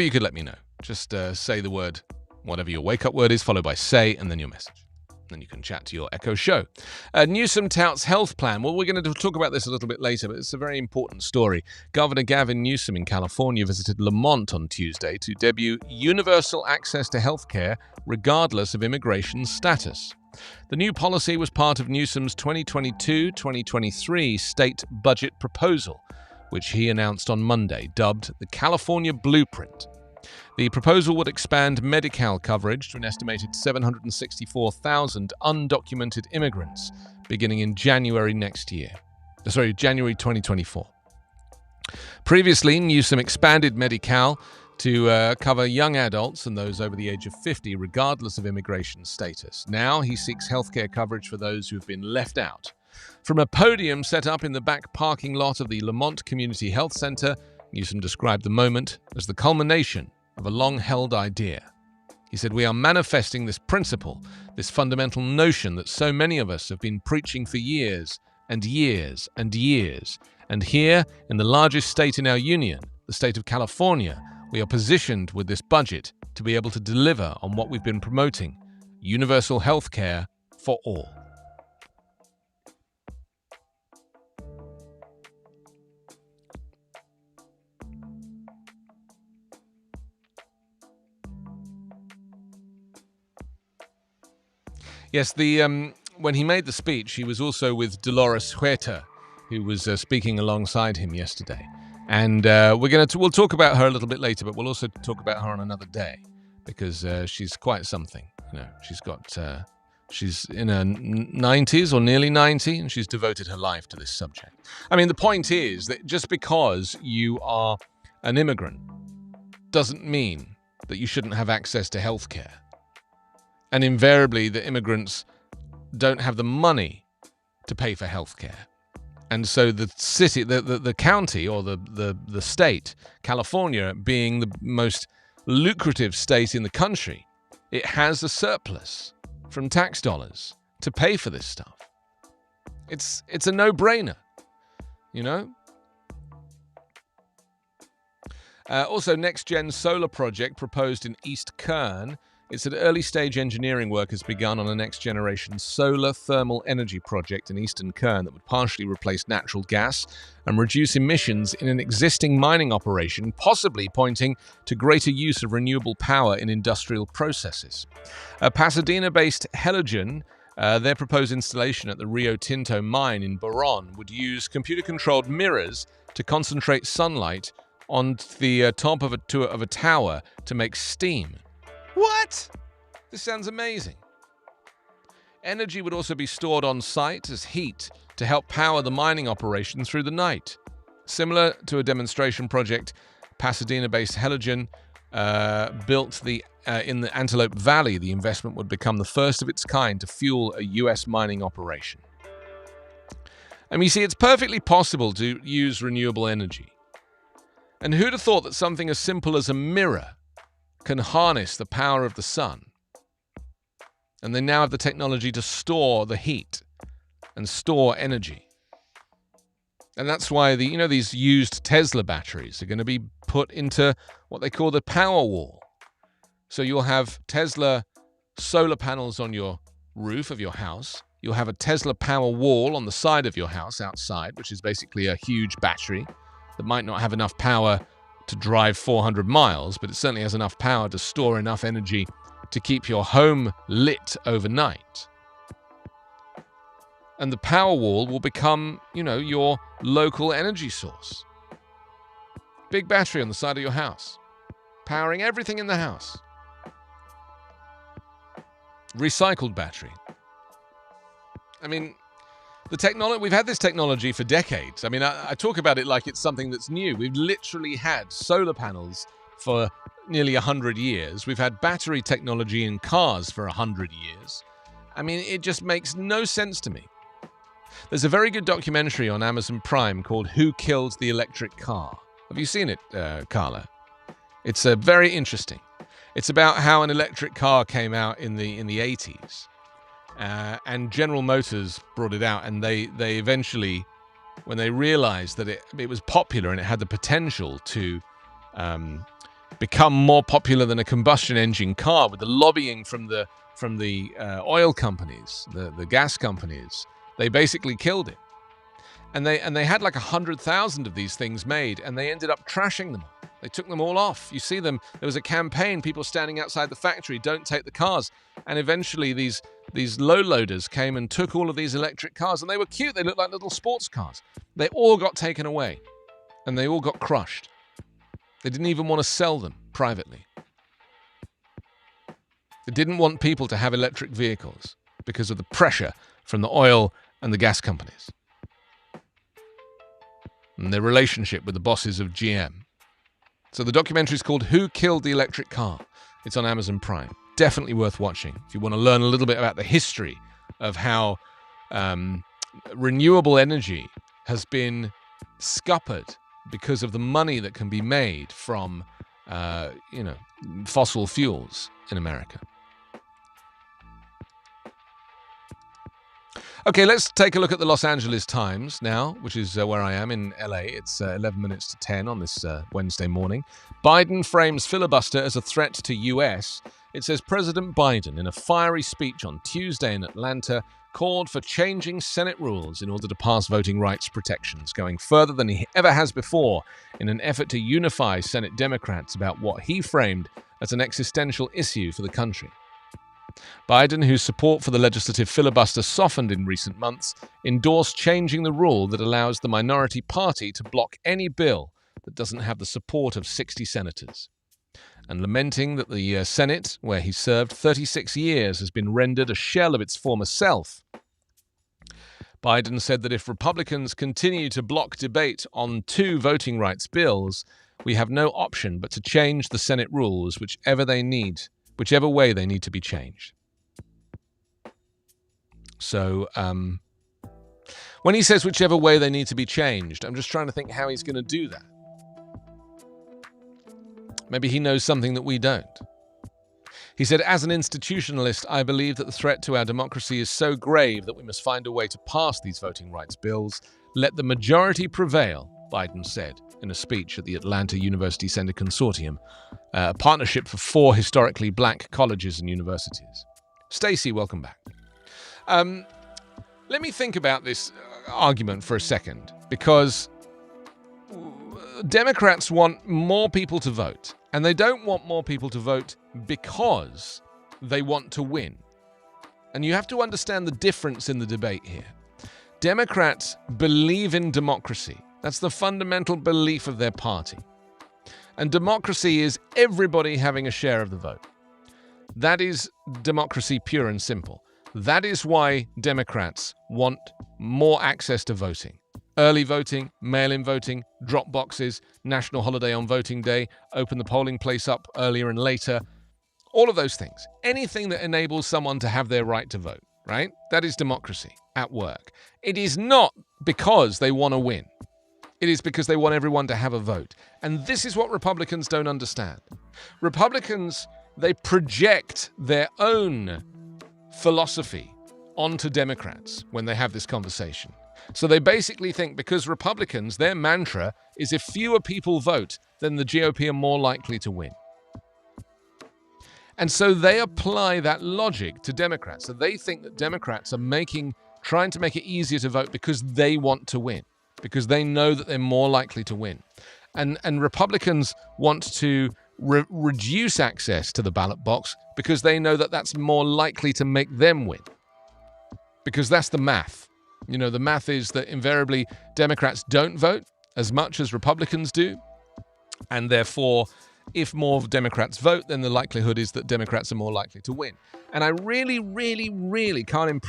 you could let me know. Just say the word, whatever your wake-up word is, followed by say, and then your message. Then you can chat to your Echo show. Newsom touts health plan. Well, we're going to talk about this a little bit later, but it's a very important story. Governor Gavin Newsom in California visited Lamont on Tuesday to debut universal access to health care regardless of immigration status. The new policy was part of Newsom's 2022-2023 state budget proposal, which he announced on Monday, dubbed the California Blueprint. The proposal would expand Medi-Cal coverage to an estimated 764,000 undocumented immigrants beginning in January 2024. Previously, Newsom expanded Medi-Cal to cover young adults and those over the age of 50, regardless of immigration status. Now he seeks healthcare coverage for those who have been left out. From a podium set up in the back parking lot of the Lamont Community Health Center, Newsom described the moment as the culmination of a long-held idea. He said, "We are manifesting this principle, this fundamental notion that so many of us have been preaching for years and years and years. And here, in the largest state in our union, the state of California, we are positioned with this budget to be able to deliver on what we've been promoting, universal health care for all." Yes, when he made the speech, he was also with Dolores Huerta, who was speaking alongside him yesterday. And we'll talk about her a little bit later, but we'll also talk about her on another day because she's quite something. She's in her 90s or nearly 90, and she's devoted her life to this subject. I mean, the point is that just because you are an immigrant doesn't mean that you shouldn't have access to healthcare. And invariably, the immigrants don't have the money to pay for healthcare. And so the city, the county, or the state, California, being the most lucrative state in the country, it has a surplus from tax dollars to pay for this stuff. It's a no-brainer, you know? Also, next-gen solar project proposed in East Kern. It's an early-stage engineering work has begun on a next-generation solar thermal energy project in Eastern Kern that would partially replace natural gas and reduce emissions in an existing mining operation, possibly pointing to greater use of renewable power in industrial processes. A Pasadena-based Heligen, their proposed installation at the Rio Tinto mine in Boron, would use computer-controlled mirrors to concentrate sunlight on the top of a tower to make steam. What? This sounds amazing. Energy would also be stored on site as heat to help power the mining operation through the night. Similar to a demonstration project, Pasadena-based Heligen built in the Antelope Valley. The investment would become the first of its kind to fuel a U.S. mining operation. And you see, it's perfectly possible to use renewable energy. And who'd have thought that something as simple as a mirror can harness the power of the sun? And they now have the technology to store the heat and store energy. And that's why these used Tesla batteries are going to be put into what they call the power wall. So you'll have Tesla solar panels on your roof of your house. You'll have a Tesla power wall on the side of your house outside, which is basically a huge battery that might not have enough power to drive 400 miles, but it certainly has enough power to store enough energy to keep your home lit overnight. And the power wall will become, your local energy source. Big battery on the side of your house, powering everything in the house. Recycled battery. I mean, we've had this technology for decades. I mean, I talk about it like it's something that's new. We've literally had solar panels for nearly 100 years. We've had battery technology in cars for 100 years. I mean, it just makes no sense to me. There's a very good documentary on Amazon Prime called Who Killed the Electric Car? Have you seen it, Carla? It's very interesting. It's about how an electric car came out in the 80s. And General Motors brought it out, and they eventually, when they realized that it was popular and it had the potential to become more popular than a combustion engine car, with the lobbying from the oil companies, the gas companies, they basically killed it. And they had like 100,000 of these things made, and they ended up trashing them. They took them all off. You see them. There was a campaign, people standing outside the factory, don't take the cars. And eventually these low loaders came and took all of these electric cars, and they were cute. They looked like little sports cars. They all got taken away, and they all got crushed. They didn't even want to sell them privately. They didn't want people to have electric vehicles because of the pressure from the oil and the gas companies and their relationship with the bosses of GM. So the documentary is called Who Killed the Electric Car? It's on Amazon Prime. Definitely worth watching if you want to learn a little bit about the history of how renewable energy has been scuppered because of the money that can be made from fossil fuels in America. Okay, let's take a look at the Los Angeles Times now, which is where I am in LA. It's 11 minutes to 10 on this Wednesday morning. Biden frames filibuster as a threat to US. It says President Biden, in a fiery speech on Tuesday in Atlanta, called for changing Senate rules in order to pass voting rights protections, going further than he ever has before in an effort to unify Senate Democrats about what he framed as an existential issue for the country. Biden, whose support for the legislative filibuster softened in recent months, endorsed changing the rule that allows the minority party to block any bill that doesn't have the support of 60 senators, and lamenting that the Senate, where he served 36 years, has been rendered a shell of its former self. Biden said that if Republicans continue to block debate on 2 voting rights bills, we have no option but to change the Senate rules whichever way they need to be changed. So, When he says whichever way they need to be changed, I'm just trying to think how he's going to do that. Maybe he knows something that we don't. He said, as an institutionalist, I believe that the threat to our democracy is so grave that we must find a way to pass these voting rights bills. Let the majority prevail, Biden said in a speech at the Atlanta University Center Consortium, a partnership for 4 historically black colleges and universities. Stacey, welcome back. Let me think about this argument for a second, because Democrats want more people to vote, and they don't want more people to vote because they want to win. And you have to understand the difference in the debate here. Democrats believe in democracy. That's the fundamental belief of their party. And democracy is everybody having a share of the vote. That is democracy pure and simple. That is why Democrats want more access to voting. Early voting, mail-in voting, drop boxes, national holiday on voting day, open the polling place up earlier and later. All of those things. Anything that enables someone to have their right to vote, right? That is democracy at work. It is not because they want to win. It is because they want everyone to have a vote. And this is what Republicans don't understand. Republicans, they project their own philosophy onto Democrats when they have this conversation. So they basically think because Republicans, their mantra is if fewer people vote, then the GOP are more likely to win. And so they apply that logic to Democrats. So they think that Democrats are trying to make it easier to vote because they want to win, because they know that they're more likely to win. And Republicans want to reduce access to the ballot box because they know that that's more likely to make them win. Because that's the math. You know, the math is that invariably Democrats don't vote as much as Republicans do. And therefore, if more Democrats vote, then the likelihood is that Democrats are more likely to win. And I really, really, really can't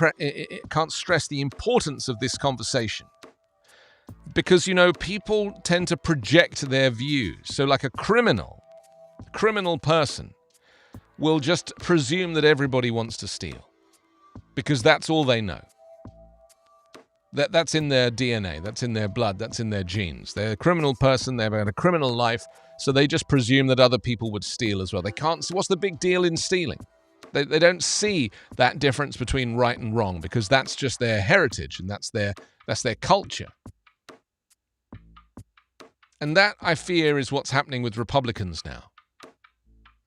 stress the importance of this conversation. Because, you know, people tend to project their views. So like a criminal person will just presume that everybody wants to steal. Because that's all they know. That's in their DNA, that's in their blood, that's in their genes. They're a criminal person, they've had a criminal life, so they just presume that other people would steal as well. They can't. What's the big deal in stealing? They don't see that difference between right and wrong because that's just their heritage and that's their culture. And that, I fear, is what's happening with Republicans now.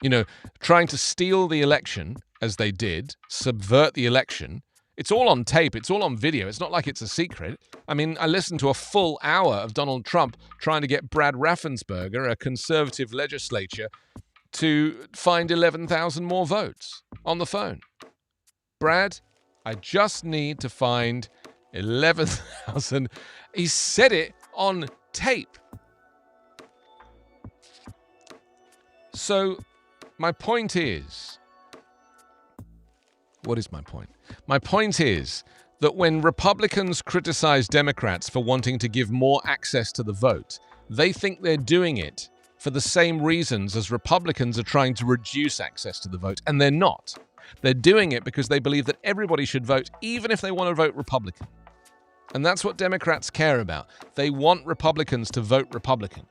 You know, trying to steal the election, as they did, subvert the election. It's all on tape. It's all on video. It's not like it's a secret. I mean, I listened to a full hour of Donald Trump trying to get Brad Raffensperger, a conservative legislature, to find 11,000 more votes on the phone. Brad, I just need to find 11,000. He said it on tape. So my point is, what is my point? My point is that when Republicans criticize Democrats for wanting to give more access to the vote, they think they're doing it for the same reasons as Republicans are trying to reduce access to the vote, and they're not. They're doing it because they believe that everybody should vote, even if they want to vote Republican. And that's what Democrats care about. They want Republicans to vote Republican.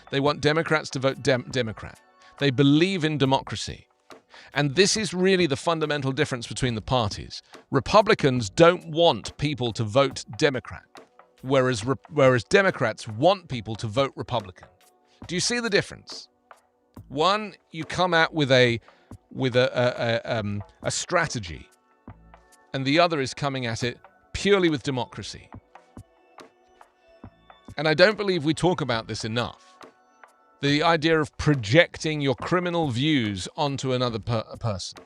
They want Democrats to vote Democrat. They believe in democracy. And this is really the fundamental difference between the parties. Republicans don't want people to vote Democrat, whereas Democrats want people to vote Republican. Do you see the difference? One, you come out with a strategy, and the other is coming at it purely with democracy. And I don't believe we talk about this enough. The idea of projecting your criminal views onto another person.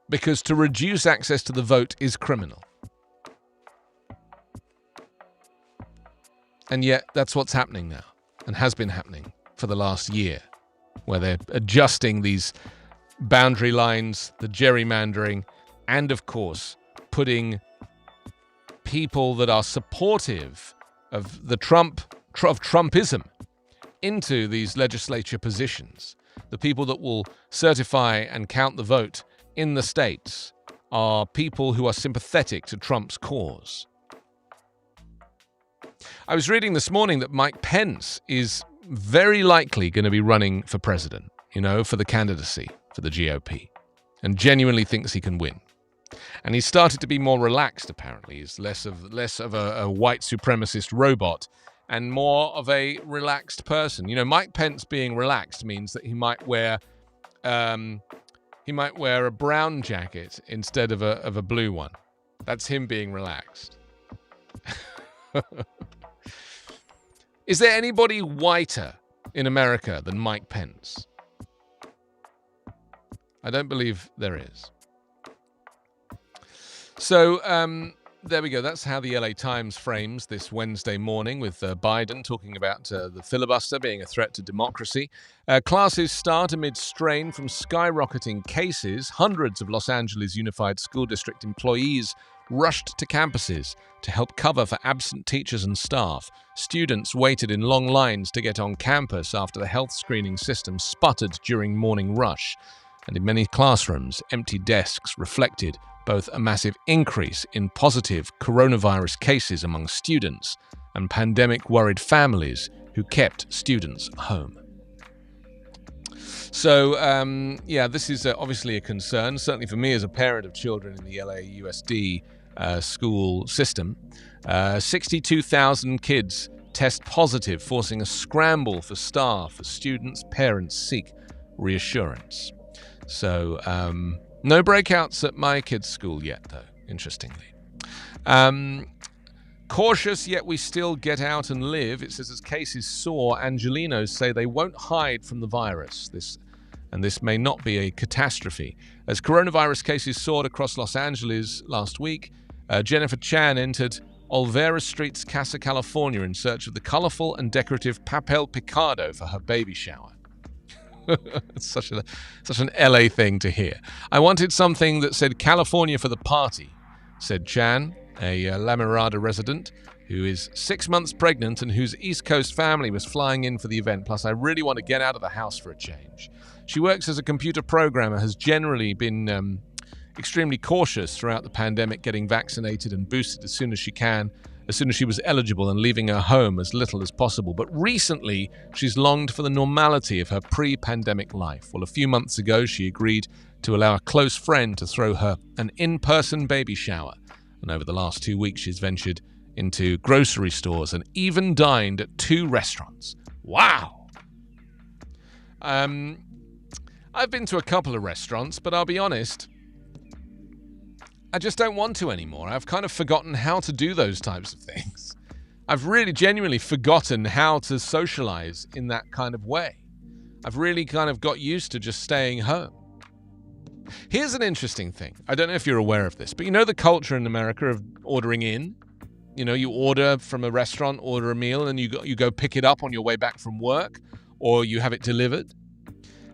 Because to reduce access to the vote is criminal. And yet, that's what's happening now, and has been happening for the last year, where they're adjusting these boundary lines, the gerrymandering, and of course, putting people that are supportive of Trumpism into these legislature positions. The people that will certify and count the vote in the states are people who are sympathetic to Trump's cause. I was reading this morning that Mike Pence is very likely going to be running for president, for the candidacy for the GOP, and genuinely thinks he can win. And he's started to be more relaxed, apparently. He's less of a white supremacist robot and more of a relaxed person. Mike Pence being relaxed means that he might wear a brown jacket instead of a blue one. That's him being relaxed. Is there anybody whiter in America than Mike Pence? I don't believe there is. So there we go. That's how the LA Times frames this Wednesday morning, with Biden talking about the filibuster being a threat to democracy. Classes start amid strain from skyrocketing cases. Hundreds of Los Angeles Unified School District employees rushed to campuses to help cover for absent teachers and staff. Students waited in long lines to get on campus after the health screening system sputtered during morning rush. And in many classrooms, empty desks reflected both a massive increase in positive coronavirus cases among students and pandemic-worried families who kept students home. So, this is obviously a concern, certainly for me as a parent of children in the LAUSD school system. 62,000 kids test positive, forcing a scramble for staff as students' parents seek reassurance. So, no breakouts at my kids' school yet, though, interestingly. Cautious, yet we still get out and live. It says as cases soar, Angelenos say they won't hide from the virus. This may not be a catastrophe. As coronavirus cases soared across Los Angeles last week, Jennifer Chan entered Olvera Street's Casa California in search of the colorful and decorative papel picado for her baby shower. It's such an LA thing to hear. I wanted something that said California for the party, said Chan, a La Mirada resident who is 6 months pregnant and whose East Coast family was flying in for the event. Plus, I really want to get out of the house for a change. She works as a computer programmer, has generally been extremely cautious throughout the pandemic, getting vaccinated and boosted as soon as she was eligible, and leaving her home as little as possible. But recently, she's longed for the normality of her pre-pandemic life. Well, a few months ago, she agreed to allow a close friend to throw her an in-person baby shower. And over the last 2 weeks, she's ventured into grocery stores and even dined at 2 restaurants. Wow! I've been to a couple of restaurants, but I'll be honest, I just don't want to anymore. I've kind of forgotten how to do those types of things. I've really genuinely forgotten how to socialize in that kind of way. I've really kind of got used to just staying home. Here's an interesting thing. I don't know if you're aware of this, but you know the culture in America of ordering in? You order from a restaurant, order a meal, and you go pick it up on your way back from work, or you have it delivered.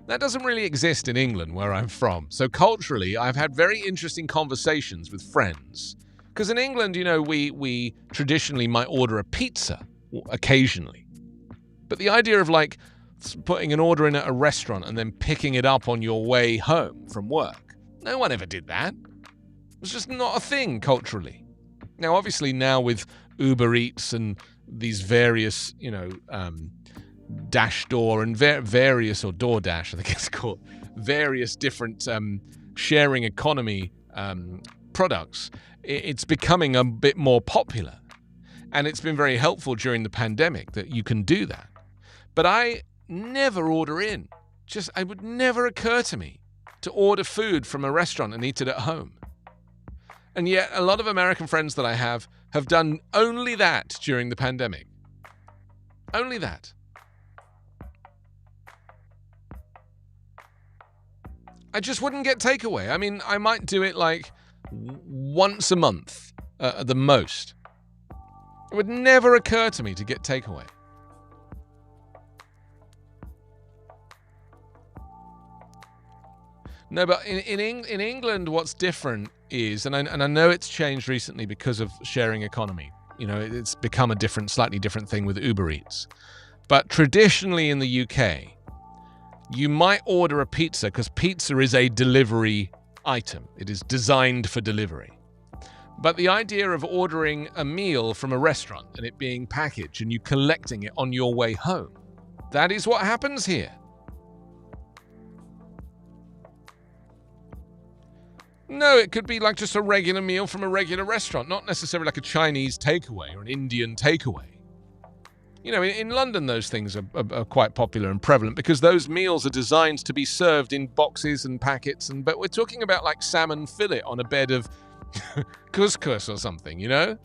That doesn't really exist in England, where I'm from. So culturally, I've had very interesting conversations with friends. Because in England, we traditionally might order a pizza occasionally. But the idea of putting an order in at a restaurant and then picking it up on your way home from work, no one ever did that. It was just not a thing culturally. Now, obviously now with Uber Eats and these various, Dash Door and various, or DoorDash, I think it's called, various different sharing economy products, it's becoming a bit more popular. And it's been very helpful during the pandemic that you can do that. But I never order in. It would never occur to me to order food from a restaurant and eat it at home. And yet a lot of American friends that I have done only that during the pandemic. Only that. I just wouldn't get takeaway. I mean, I might do it once a month at the most. It would never occur to me to get takeaway. No, but in England, what's different is, and I know it's changed recently because of sharing economy. It's become a slightly different thing with Uber Eats. But traditionally in the UK, you might order a pizza because pizza is a delivery item. It is designed for delivery. But the idea of ordering a meal from a restaurant and it being packaged and you collecting it on your way home, that is what happens here. No, it could be like just a regular meal from a regular restaurant, not necessarily like a Chinese takeaway or an Indian takeaway. You know, in London, those things are quite popular and prevalent because those meals are designed to be served in boxes and packets. But we're talking about like salmon fillet on a bed of couscous or something, you know?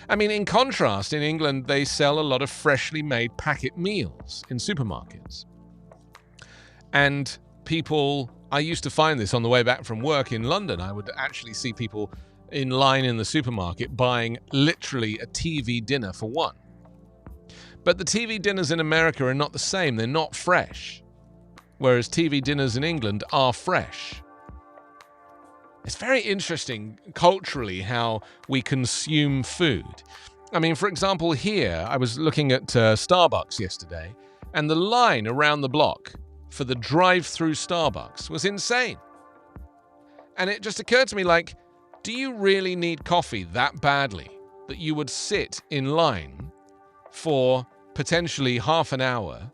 I mean, in contrast, in England, they sell a lot of freshly made packet meals in supermarkets. And I used to find this on the way back from work in London. I would actually see people in line in the supermarket buying literally a TV dinner for one. But the TV dinners in America are not the same. They're not fresh. Whereas TV dinners in England are fresh. It's very interesting culturally how we consume food. I mean, for example, here, I was looking at Starbucks yesterday, and the line around the block for the drive-through Starbucks was insane. And it just occurred to me, like, do you really need coffee that badly that you would sit in line for potentially half an hour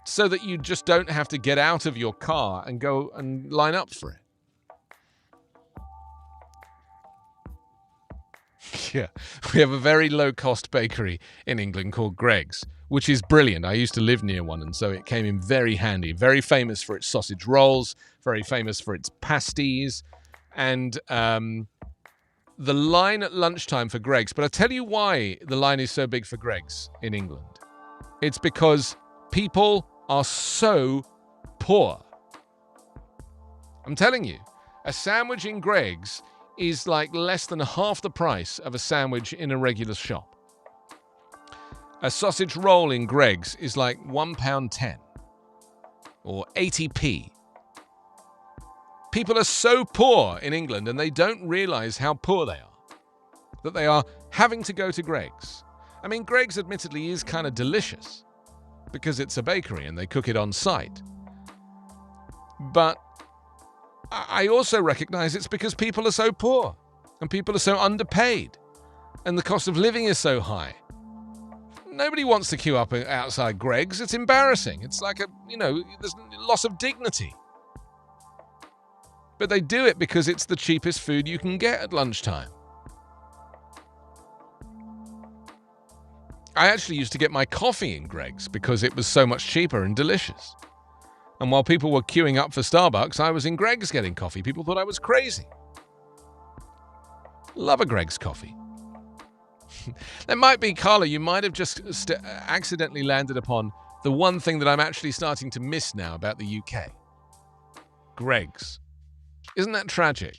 so that you just don't have to get out of your car and go and line up for it? Yeah, we have a very low-cost bakery in England called Greggs, which is brilliant. I used to live near one, and so it came in very handy. Very famous for its sausage rolls, very famous for its pasties, and the line at lunchtime for Greggs. But I'll tell you why the line is so big for Greggs in England. It's because people are so poor. I'm telling you, a sandwich in Greggs is like less than half the price of a sandwich in a regular shop. A sausage roll in Greggs is like £1.10 or 80p. People are so poor in England and they don't realise how poor they are, that they are having to go to Greggs. I mean, Greggs admittedly is kind of delicious because it's a bakery and they cook it on site. But I also recognise it's because people are so poor and people are so underpaid and the cost of living is so high. Nobody wants to queue up outside Greggs. It's embarrassing. It's like there's loss of dignity. But they do it because it's the cheapest food you can get at lunchtime. I actually used to get my coffee in Greggs because it was so much cheaper and delicious. And while people were queuing up for Starbucks, I was in Greggs getting coffee. People thought I was crazy. Love a Greggs coffee. There might be, Carla, you might have just accidentally landed upon the one thing that I'm actually starting to miss now about the UK. Greggs. Isn't that tragic?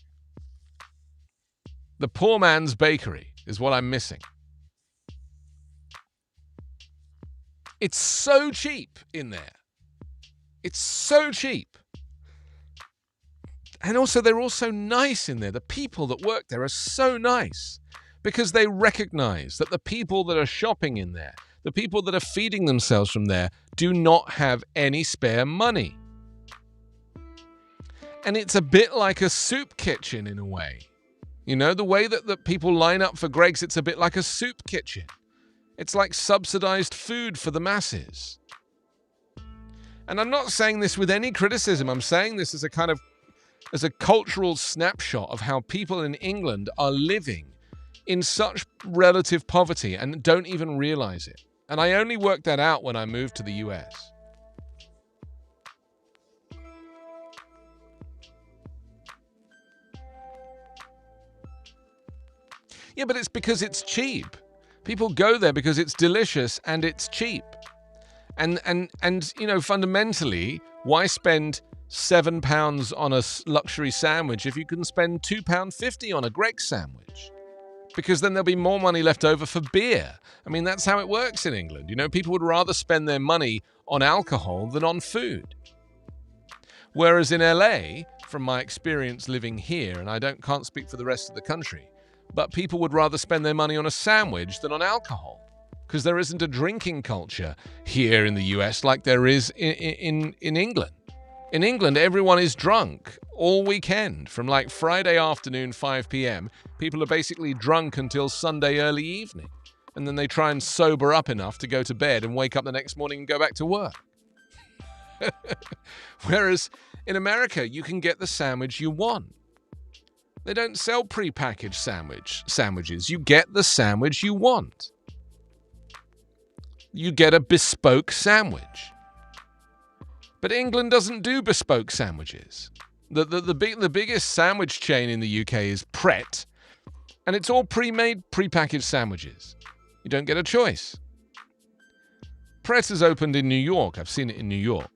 The poor man's bakery is what I'm missing. It's so cheap in there. It's so cheap. And also, they're all so nice in there. The people that work there are so nice because they recognize that the people that are shopping in there, the people that are feeding themselves from there, do not have any spare money. And it's a bit like a soup kitchen in a way. You know, the way that people line up for Greggs, it's a bit like a soup kitchen. It's like subsidized food for the masses. And I'm not saying this with any criticism. I'm saying this as a cultural snapshot of how people in England are living in such relative poverty and don't even realize it. And I only worked that out when I moved to the US. Yeah, but it's because it's cheap. People go there because it's delicious and it's cheap. And fundamentally, why spend £7 on a luxury sandwich if you can spend £2.50 on a Greggs sandwich? Because then there'll be more money left over for beer. I mean, that's how it works in England. You know, people would rather spend their money on alcohol than on food. Whereas in LA, from my experience living here, and I can't speak for the rest of the country, but people would rather spend their money on a sandwich than on alcohol. Because there isn't a drinking culture here in the US like there is in England. In England, everyone is drunk all weekend. From like Friday afternoon, 5 p.m., people are basically drunk until Sunday early evening. And then they try and sober up enough to go to bed and wake up the next morning and go back to work. Whereas in America, you can get the sandwich you want. They don't sell prepackaged sandwiches. You get the sandwich you want. You get a bespoke sandwich. But England doesn't do bespoke sandwiches. The biggest sandwich chain in the UK is Pret, and it's all pre-made, prepackaged sandwiches. You don't get a choice. Pret has opened in New York. I've seen it in New York.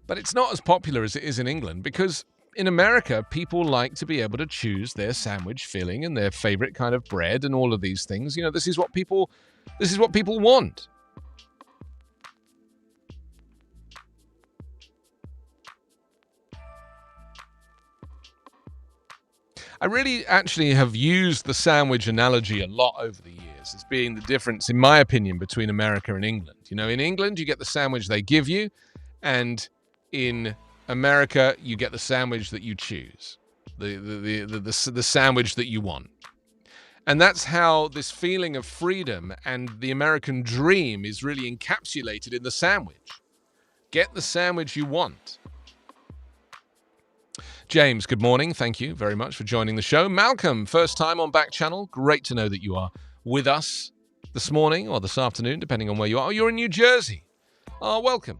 But it's not as popular as it is in England because in America, people like to be able to choose their sandwich filling and their favorite kind of bread and all of these things. You know, this is what people want. I really actually have used the sandwich analogy a lot over the years as being the difference, in my opinion, between America and England. You know, in England, you get the sandwich they give you, and in America, you get the sandwich that you choose, the sandwich that you want. And that's how this feeling of freedom and the American dream is really encapsulated in the sandwich. Get the sandwich you want. James, good morning. Thank you very much for joining the show. Malcolm, first time on Backchannel. Great to know that you are with us this morning or this afternoon, depending on where you are. Oh, you're in New Jersey. Oh, welcome.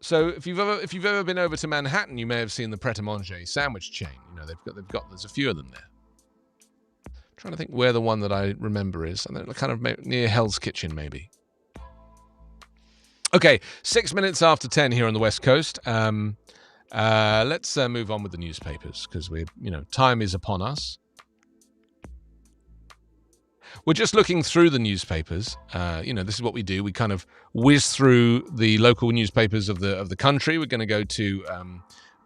So if you've ever been over to Manhattan, you may have seen the Pret-a-Manger sandwich chain. You know, there's a few of them there. I'm trying to think where the one that I remember is. And they're kind of near Hell's Kitchen, maybe. Okay, 6 minutes after 10 here on the West Coast. Let's move on with the newspapers because time is upon us. We're just looking through the newspapers. This is what we do. We kind of whiz through the local newspapers of the country. We're going to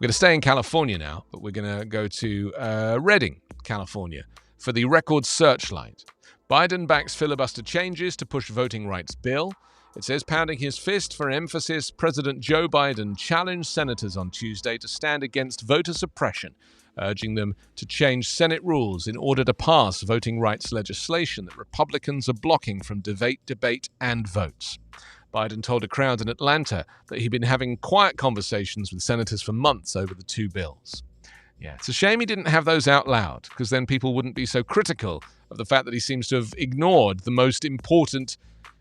stay in California now, but we're going to go to Redding, California, for the Record Searchlight. Biden backs filibuster changes to push voting rights bill. It says, pounding his fist for emphasis, President Joe Biden challenged senators on Tuesday to stand against voter suppression, urging them to change Senate rules in order to pass voting rights legislation that Republicans are blocking from debate, and votes. Biden told a crowd in Atlanta that he'd been having quiet conversations with senators for months over the two bills. Yeah, it's a shame he didn't have those out loud, because then people wouldn't be so critical of the fact that he seems to have ignored the most important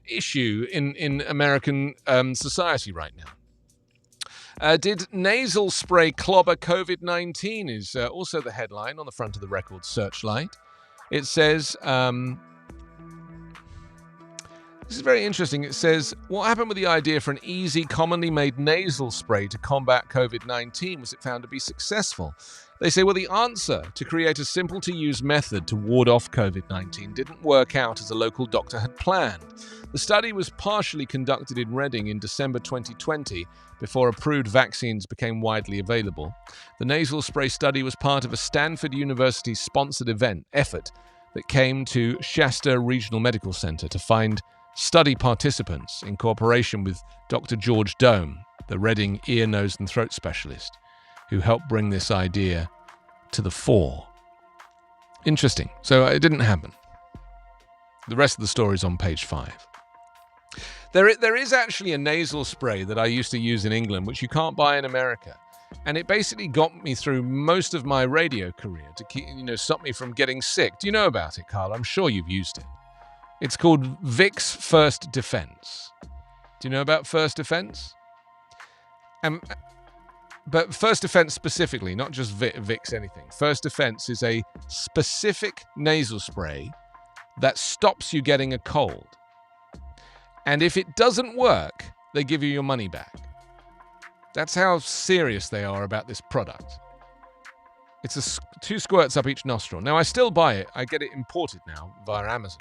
issue in American society right now. Did nasal spray clobber COVID-19 is also the headline on the front of the Record Searchlight. It says, this is very interesting. It says, what happened with the idea for an easy, commonly made nasal spray to combat COVID-19? Was it found to be successful? They say, well, the answer to create a simple-to-use method to ward off COVID-19 didn't work out as a local doctor had planned. The study was partially conducted in Redding in December 2020 before approved vaccines became widely available. The nasal spray study was part of a Stanford University-sponsored effort that came to Shasta Regional Medical Center to find study participants in cooperation with Dr. George Dome, the Redding ear, nose, and throat specialist, who helped bring this idea to the fore. Interesting. So it didn't happen. The rest of the story is on page 5. There is actually a nasal spray that I used to use in England, which you can't buy in America. And it basically got me through most of my radio career to stop me from getting sick. Do you know about it, Carl? I'm sure you've used it. It's called Vicks First Defense. Do you know about First Defense? But First Defense specifically, not just Vicks anything. First Defense is a specific nasal spray that stops you getting a cold. And if it doesn't work, they give you your money back. That's how serious they are about this product. It's 2 squirts up each nostril. Now, I still buy it. I get it imported now via Amazon.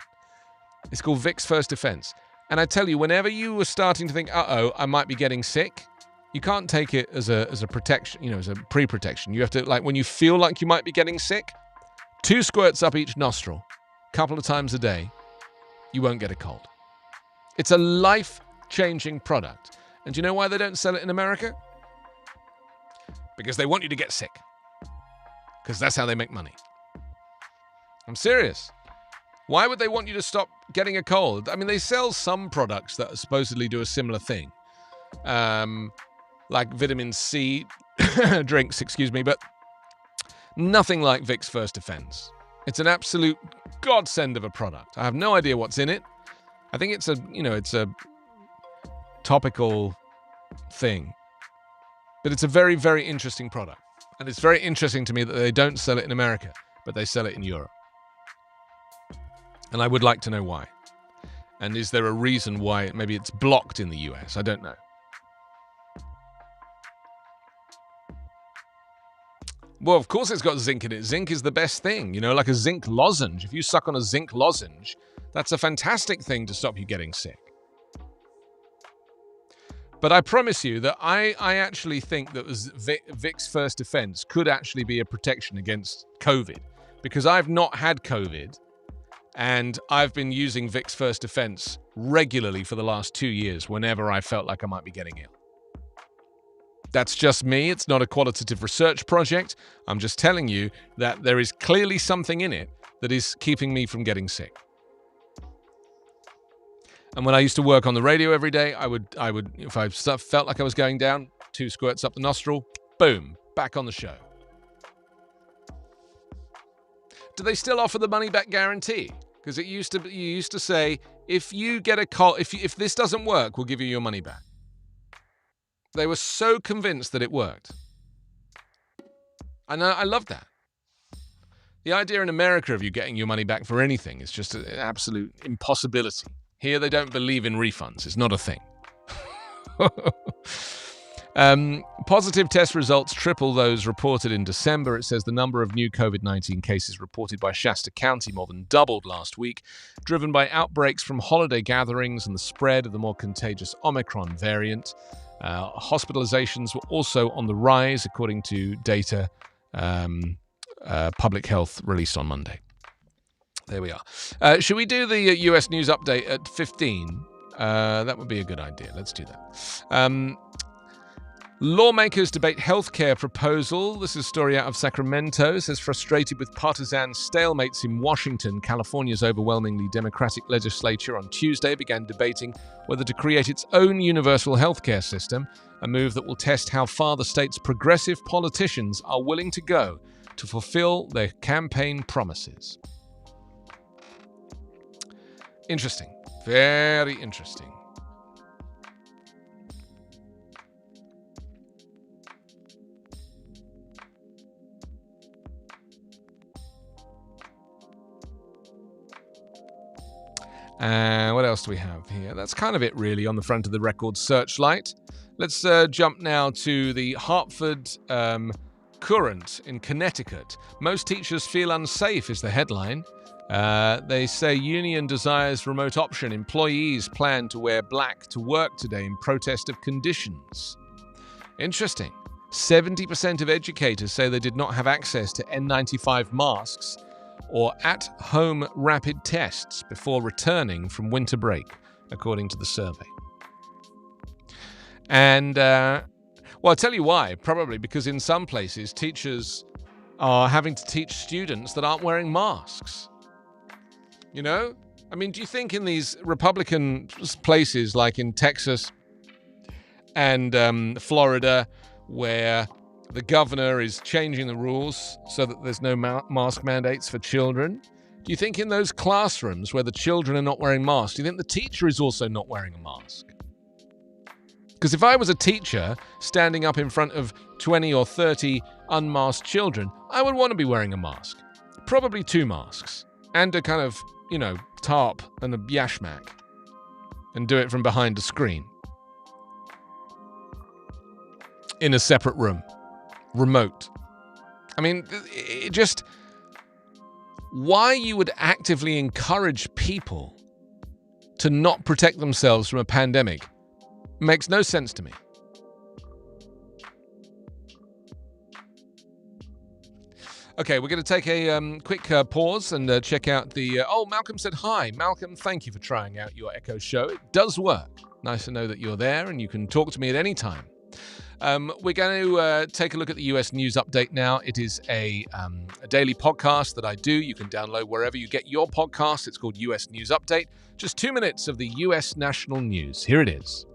It's called Vicks First Defense. And I tell you, whenever you were starting to think, I might be getting sick, you can't take it as a protection, as a pre-protection. You have to, when you feel like you might be getting sick, 2 squirts up each nostril, a couple of times a day, you won't get a cold. It's a life-changing product. And do you know why they don't sell it in America? because they want you to get sick. Because that's how they make money. I'm serious. Why would they want you to stop getting a cold? I mean, they sell some products that supposedly do a similar thing. Like vitamin C drinks, but nothing like Vicks First Defense. It's an absolute godsend of a product. I have no idea what's in it. I think it's a topical thing. But it's a very, very interesting product. And it's very interesting to me that they don't sell it in America, but they sell it in Europe. And I would like to know why. And is there a reason why maybe it's blocked in the US? I don't know. Well, of course it's got zinc in it. Zinc is the best thing, like a zinc lozenge. If you suck on a zinc lozenge, that's a fantastic thing to stop you getting sick. But I promise you that I actually think that Vicks First Defense could actually be a protection against COVID. Because I've not had COVID, and I've been using Vicks First Defense regularly for the last 2 years whenever I felt like I might be getting ill. That's just me. It's not a qualitative research project. I'm just telling you that there is clearly something in it that is keeping me from getting sick. And when I used to work on the radio every day, I would, if I felt like I was going down, 2 squirts up the nostril, boom, back on the show. Do they still offer the money back guarantee? Because you used to say, if you get a call, if this doesn't work, we'll give you your money back. They were so convinced that it worked. And I love that. The idea in America of you getting your money back for anything is just an absolute impossibility. Here, they don't believe in refunds. It's not a thing. Positive test results triple those reported in December. It says the number of new COVID-19 cases reported by Shasta County more than doubled last week, driven by outbreaks from holiday gatherings and the spread of the more contagious Omicron variant. Hospitalizations were also on the rise, according to data Public Health released on Monday. There we are. Should we do the US news update at 15? That would be a good idea. Let's do that. Lawmakers debate healthcare proposal. This is a story out of Sacramento. It says, frustrated with partisan stalemates in Washington, California's overwhelmingly Democratic legislature on Tuesday began debating whether to create its own universal healthcare system, a move that will test how far the state's progressive politicians are willing to go to fulfill their campaign promises. Interesting. Very interesting. What else do we have here? That's kind of it, really, on the front of the record searchlight. Let's jump now to the Hartford Courant in Connecticut. Most teachers feel unsafe is the headline. They say union desires remote option. Employees plan to wear black to work today in protest of conditions. Interesting. 70% of educators say they did not have access to N95 masks or at-home rapid tests before returning from winter break, according to the survey. And, well, I'll tell you why. Probably because in some places, teachers are having to teach students that aren't wearing masks. You know? I mean, do you think in these Republican places like in Texas and Florida, where the governor is changing the rules so that there's no mask mandates for children, do you think in those classrooms where the children are not wearing masks, do you think the teacher is also not wearing a mask? Because if I was a teacher standing up in front of 20 or 30 unmasked children, I would want to be wearing a mask. Probably 2 masks. And a kind of, tarp and a yashmak. And do it from behind a screen. In a separate room. Remote. I mean, it just... Why you would actively encourage people to not protect themselves from a pandemic makes no sense to me. Okay, we're going to take a quick pause and check out the... Malcolm said hi. Malcolm, thank you for trying out your Echo show. It does work. Nice to know that you're there and you can talk to me at any time. We're going to take a look at the US News Update now. It is a daily podcast that I do. You can download wherever you get your podcasts. It's called US News Update. Just 2 minutes of the US national news. Here it is.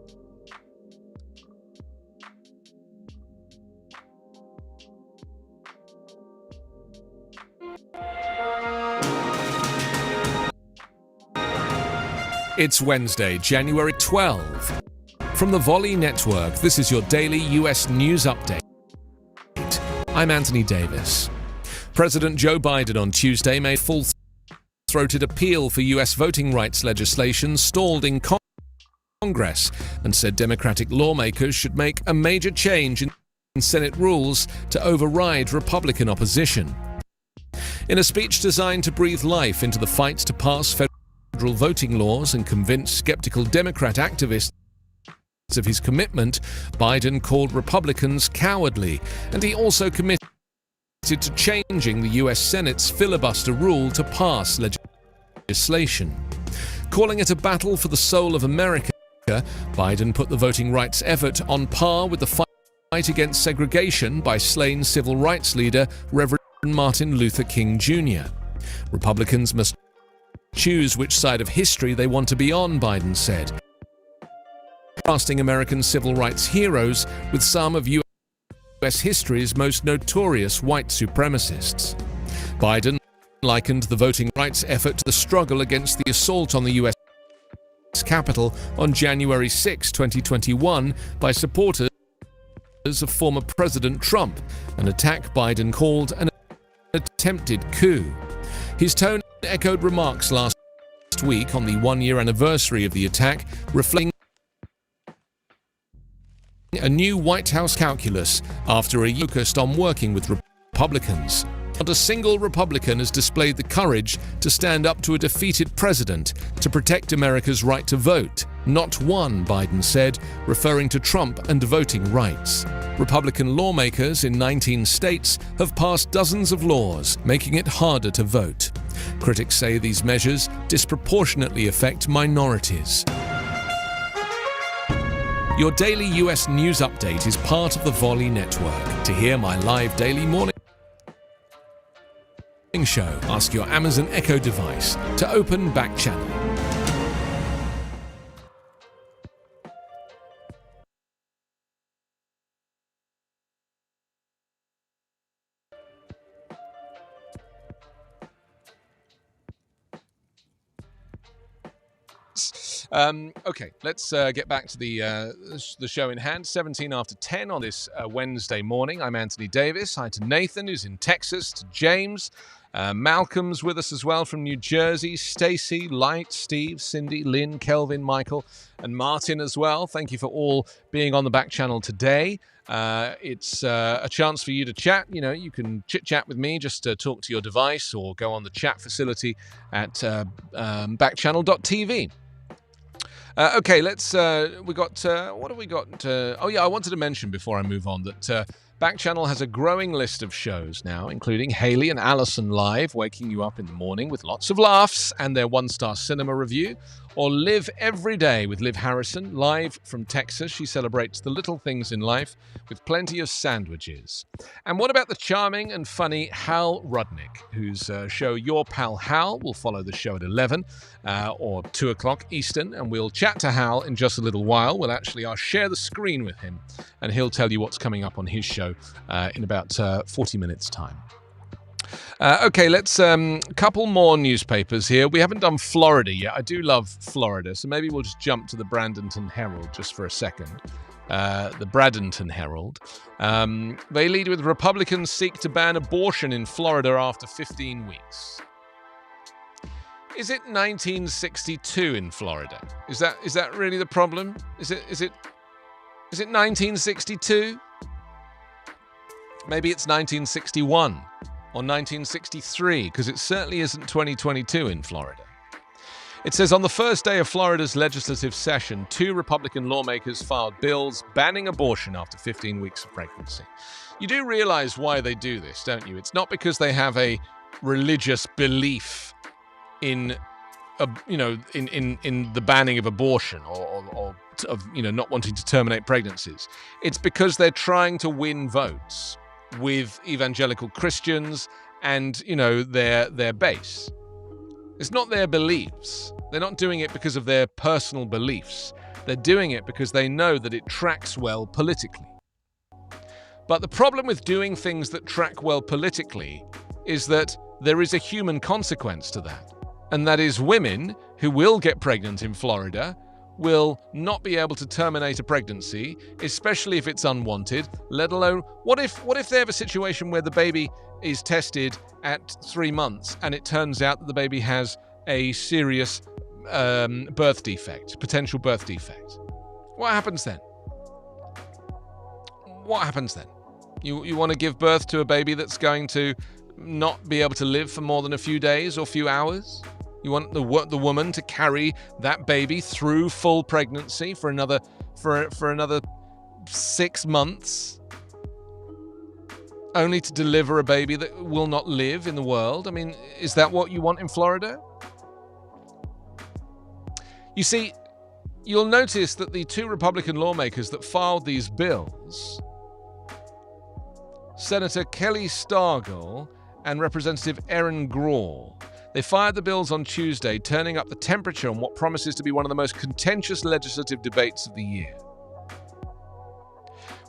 It's Wednesday, January 12. From the Volley Network, this is your daily US News Update. I'm Anthony Davis. President Joe Biden on Tuesday made full-throated appeal for US voting rights legislation stalled in Congress and said Democratic lawmakers should make a major change in Senate rules to override Republican opposition. In a speech designed to breathe life into the fight to pass federal voting laws and convince skeptical Democrat activists of his commitment, Biden called Republicans cowardly, and he also committed to changing the U.S. Senate's filibuster rule to pass legislation. Calling it a battle for the soul of America, Biden put the voting rights effort on par with the fight against segregation by slain civil rights leader Reverend Martin Luther King Jr. Republicans must choose which side of history they want to be on, Biden said, contrasting American civil rights heroes with some of U.S. history's most notorious white supremacists. Biden likened the voting rights effort to the struggle against the assault on the U.S. Capitol on January 6, 2021 by supporters of former President Trump, an attack Biden called an attempted coup. His tone echoed remarks last week on the one-year anniversary of the attack, reflecting a new White House calculus after a year focused on working with Republicans. Not a single Republican has displayed the courage to stand up to a defeated president to protect America's right to vote. Not one, Biden said, referring to Trump and voting rights. Republican lawmakers in 19 states have passed dozens of laws, making it harder to vote. Critics say these measures disproportionately affect minorities. Your daily US News Update is part of the Volley Network. To hear my live daily morning show, ask your Amazon Echo device to open Backchannel. Okay, let's get back to the show in hand. 17 after 10 on this Wednesday morning. I'm Anthony Davis. Hi to Nathan, who's in Texas, to James. Malcolm's with us as well from New Jersey. Stacy, Light, Steve, Cindy, Lynn, Kelvin, Michael, and Martin as well. Thank you for all being on the back channel today. It's a chance for you to chat. You know, you can chit-chat with me, just talk to your device or go on the chat facility at backchannel.tv. Okay, let's, we got, what have we got? Oh yeah, I wanted to mention before I move on that Backchannel has a growing list of shows now, including Haley and Allison Live, waking you up in the morning with lots of laughs and their one-star cinema review, or Live Every Day with Liv Harrison, live from Texas. She celebrates the little things in life with plenty of sandwiches. And what about the charming and funny Hal Rudnick, whose show Your Pal Hal will follow the show at 11 or 2 o'clock Eastern, and we'll chat to Hal in just a little while. I'll share the screen with him, and he'll tell you what's coming up on his show in about 40 minutes' time. Okay, let's couple more newspapers here. We haven't done Florida yet. I do love Florida, so maybe we'll just jump to the Bradenton Herald just for a second. The Bradenton Herald. They lead with Republicans seek to ban abortion in Florida after 15 weeks. Is it 1962 in Florida? Is that really the problem? Is it 1962? Maybe it's 1961. Or 1963, because it certainly isn't 2022 in Florida. It says, on the first day of Florida's legislative session, 2 Republican lawmakers filed bills banning abortion after 15 weeks of pregnancy. You do realize why they do this, don't you? It's not because they have a religious belief in in the banning of abortion or of not wanting to terminate pregnancies. It's because they're trying to win votes with evangelical Christians and their base. It's not their beliefs. They're not doing it because of their personal beliefs. They're doing it because they know that it tracks well politically. But the problem with doing things that track well politically is that there is a human consequence to that. And that is women who will get pregnant in Florida will not be able to terminate a pregnancy, especially if it's unwanted, let alone, what if they have a situation where the baby is tested at 3 months and it turns out that the baby has a serious potential birth defect? What happens then? What happens then? You want to give birth to a baby that's going to not be able to live for more than a few days or few hours? You want the woman to carry that baby through full pregnancy for another 6 months, only to deliver a baby that will not live in the world? I mean, is that what you want in Florida? You see, you'll notice that the 2 Republican lawmakers that filed these bills, Senator Kelly Stargell and Representative Erin Grawl, they filed the bills on Tuesday, turning up the temperature on what promises to be one of the most contentious legislative debates of the year.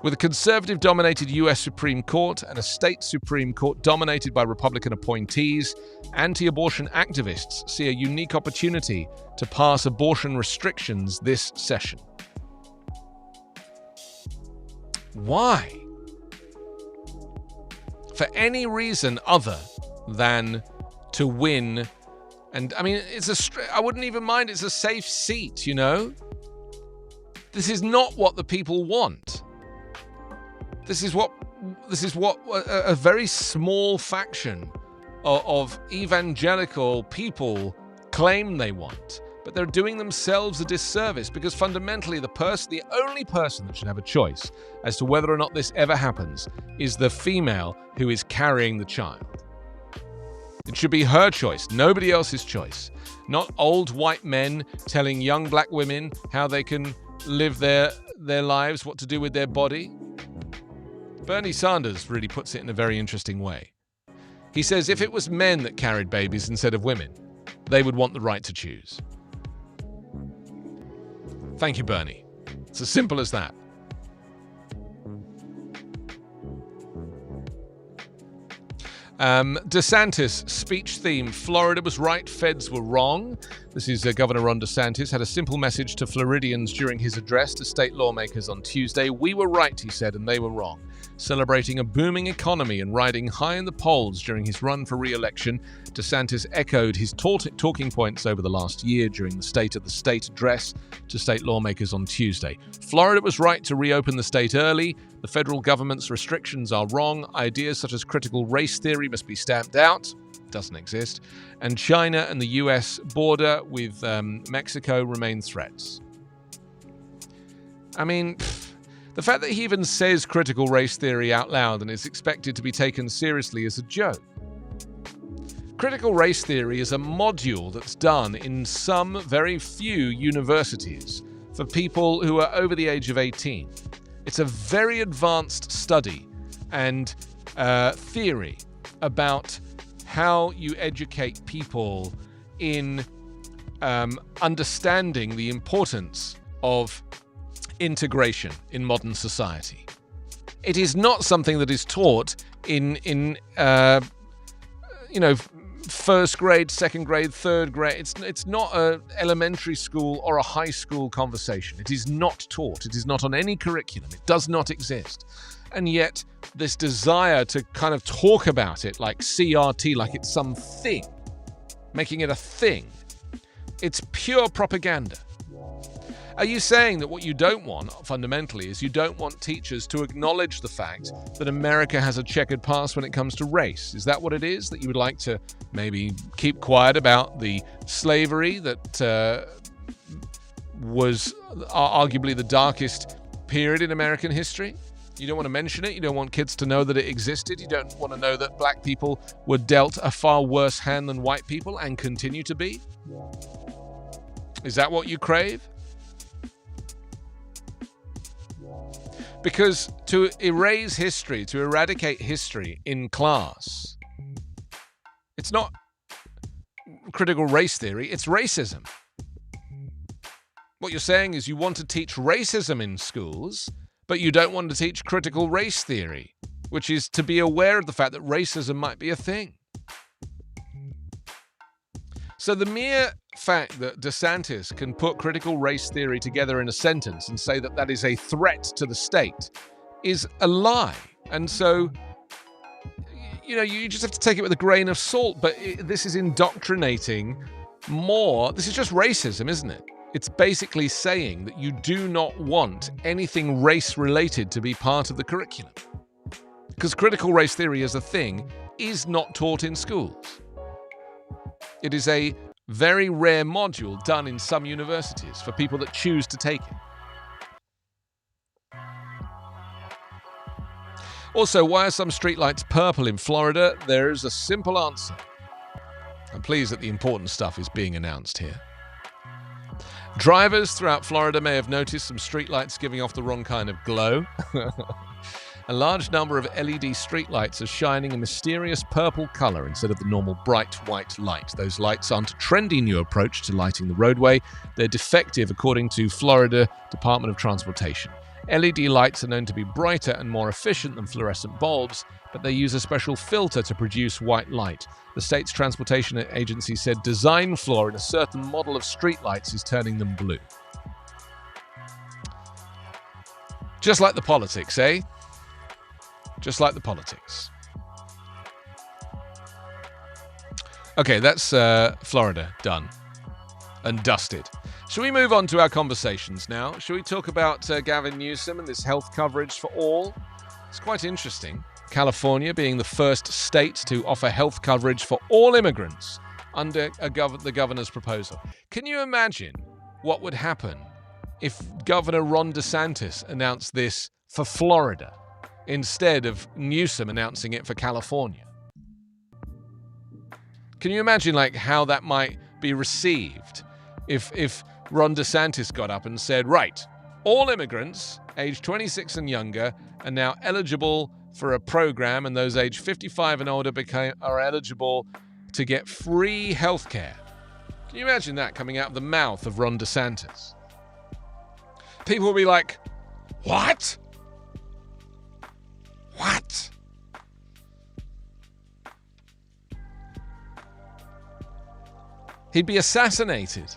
With a conservative-dominated U.S. Supreme Court and a state Supreme Court dominated by Republican appointees, anti-abortion activists see a unique opportunity to pass abortion restrictions this session. Why? For any reason other than to win, and I mean, I wouldn't even mind. It's a safe seat, This is not what the people want. This is what a very small faction of evangelical people claim they want, but they're doing themselves a disservice because fundamentally the only person that should have a choice as to whether or not this ever happens is the female who is carrying the child. It should be her choice, nobody else's choice. Not old white men telling young black women how they can live their lives, what to do with their body. Bernie Sanders really puts it in a very interesting way. He says if it was men that carried babies instead of women, they would want the right to choose. Thank you, Bernie. It's as simple as that. DeSantis speech theme: Florida was right, feds were wrong. This is Governor Ron DeSantis had a simple message to Floridians during his address to state lawmakers on Tuesday. We were right, he said, and they were wrong. Celebrating a booming economy and riding high in the polls during his run for re-election, DeSantis echoed his talking points over the last year during the State of the State address to state lawmakers on Tuesday. Florida was right to reopen the state early. The federal government's restrictions are wrong. Ideas such as critical race theory must be stamped out. Doesn't exist. And China and the US border with Mexico remain threats. I mean, the fact that he even says critical race theory out loud and is expected to be taken seriously is a joke. Critical race theory is a module that's done in some very few universities for people who are over the age of 18. It's a very advanced study and theory about how you educate people in understanding the importance of integration in modern society. It is not something that is taught in first grade, second grade, third grade. It's not an elementary school or a high school conversation. It is not taught. It is not on any curriculum. It does not exist. And yet this desire to kind of talk about it like CRT, like it's some thing, making it a thing, it's pure propaganda. Are you saying that what you don't want, fundamentally, is you don't want teachers to acknowledge the fact that America has a checkered past when it comes to race? Is that what it is? That you would like to maybe keep quiet about the slavery that was arguably the darkest period in American history? You don't want to mention it. You don't want kids to know that it existed. You don't want to know that black people were dealt a far worse hand than white people and continue to be. Is that what you crave? Because to erase history, to eradicate history in class, it's not critical race theory, it's racism. What you're saying is you want to teach racism in schools, but you don't want to teach critical race theory, which is to be aware of the fact that racism might be a thing. So the mere fact that DeSantis can put critical race theory together in a sentence and say that that is a threat to the state is a lie. And so, you just have to take it with a grain of salt. But this is indoctrinating more. This is just racism, isn't it? It's basically saying that you do not want anything race-related to be part of the curriculum. Because critical race theory as a thing is not taught in schools. It is a very rare module done in some universities for people that choose to take it. Also, why are some streetlights purple in Florida? There is a simple answer. I'm pleased that the important stuff is being announced here. Drivers throughout Florida may have noticed some streetlights giving off the wrong kind of glow. A large number of LED streetlights are shining a mysterious purple color instead of the normal bright white light. Those lights aren't a trendy new approach to lighting the roadway. They're defective, according to Florida Department of Transportation. LED lights are known to be brighter and more efficient than fluorescent bulbs, but they use a special filter to produce white light. The state's transportation agency said design flaw in a certain model of streetlights is turning them blue. Just like the politics, eh? Just like the politics. Okay, that's Florida done and dusted. Shall we move on to our conversations now? Shall we talk about Gavin Newsom and this health coverage for all? It's quite interesting. California being the first state to offer health coverage for all immigrants under the governor's proposal. Can you imagine what would happen if Governor Ron DeSantis announced this for Florida instead of Newsom announcing it for California? Can you imagine how that might be received if Ron DeSantis got up and said, right, all immigrants aged 26 and younger are now eligible for a program, and those aged 55 and older are eligible to get free health care. Can you imagine that coming out of the mouth of Ron DeSantis? People will be like, what? What? He'd be assassinated.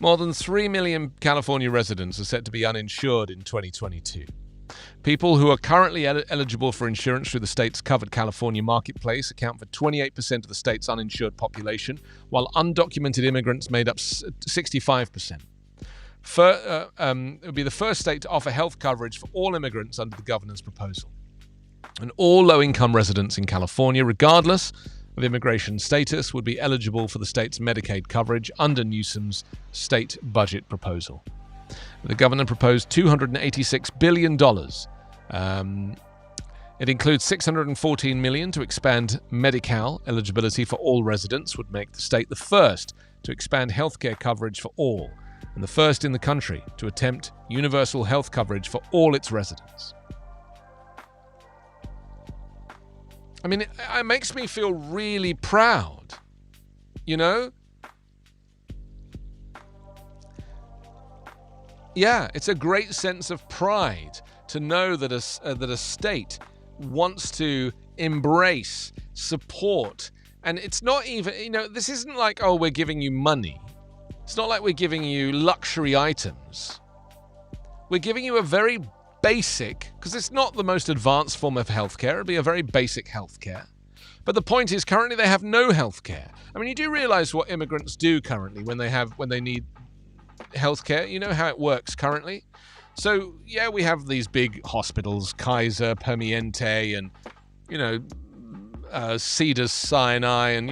More than 3 million California residents are set to be uninsured in 2022. People who are currently eligible for insurance through the state's covered California marketplace account for 28% of the state's uninsured population, while undocumented immigrants made up 65%. It would be the first state to offer health coverage for all immigrants under the governor's proposal. And all low-income residents in California, regardless of immigration status, would be eligible for the state's Medicaid coverage under Newsom's state budget proposal. The governor proposed $286 billion. It includes $614 million to expand Medi-Cal eligibility for all residents, would make the state the first to expand healthcare coverage for all, and the first in the country to attempt universal health coverage for all its residents. I mean, it makes me feel really proud, you know? Yeah, it's a great sense of pride to know that a state wants to embrace, support, and it's not even, this isn't like, oh, we're giving you money. It's not like we're giving you luxury items. We're giving you a very basic, because it's not the most advanced form of healthcare, it'll be a very basic healthcare. But the point is, currently they have no healthcare. I mean, you do realize what immigrants do currently when they need healthcare. You know how it works currently. So yeah, we have these big hospitals, Kaiser, Permanente, and Cedars-Sinai, and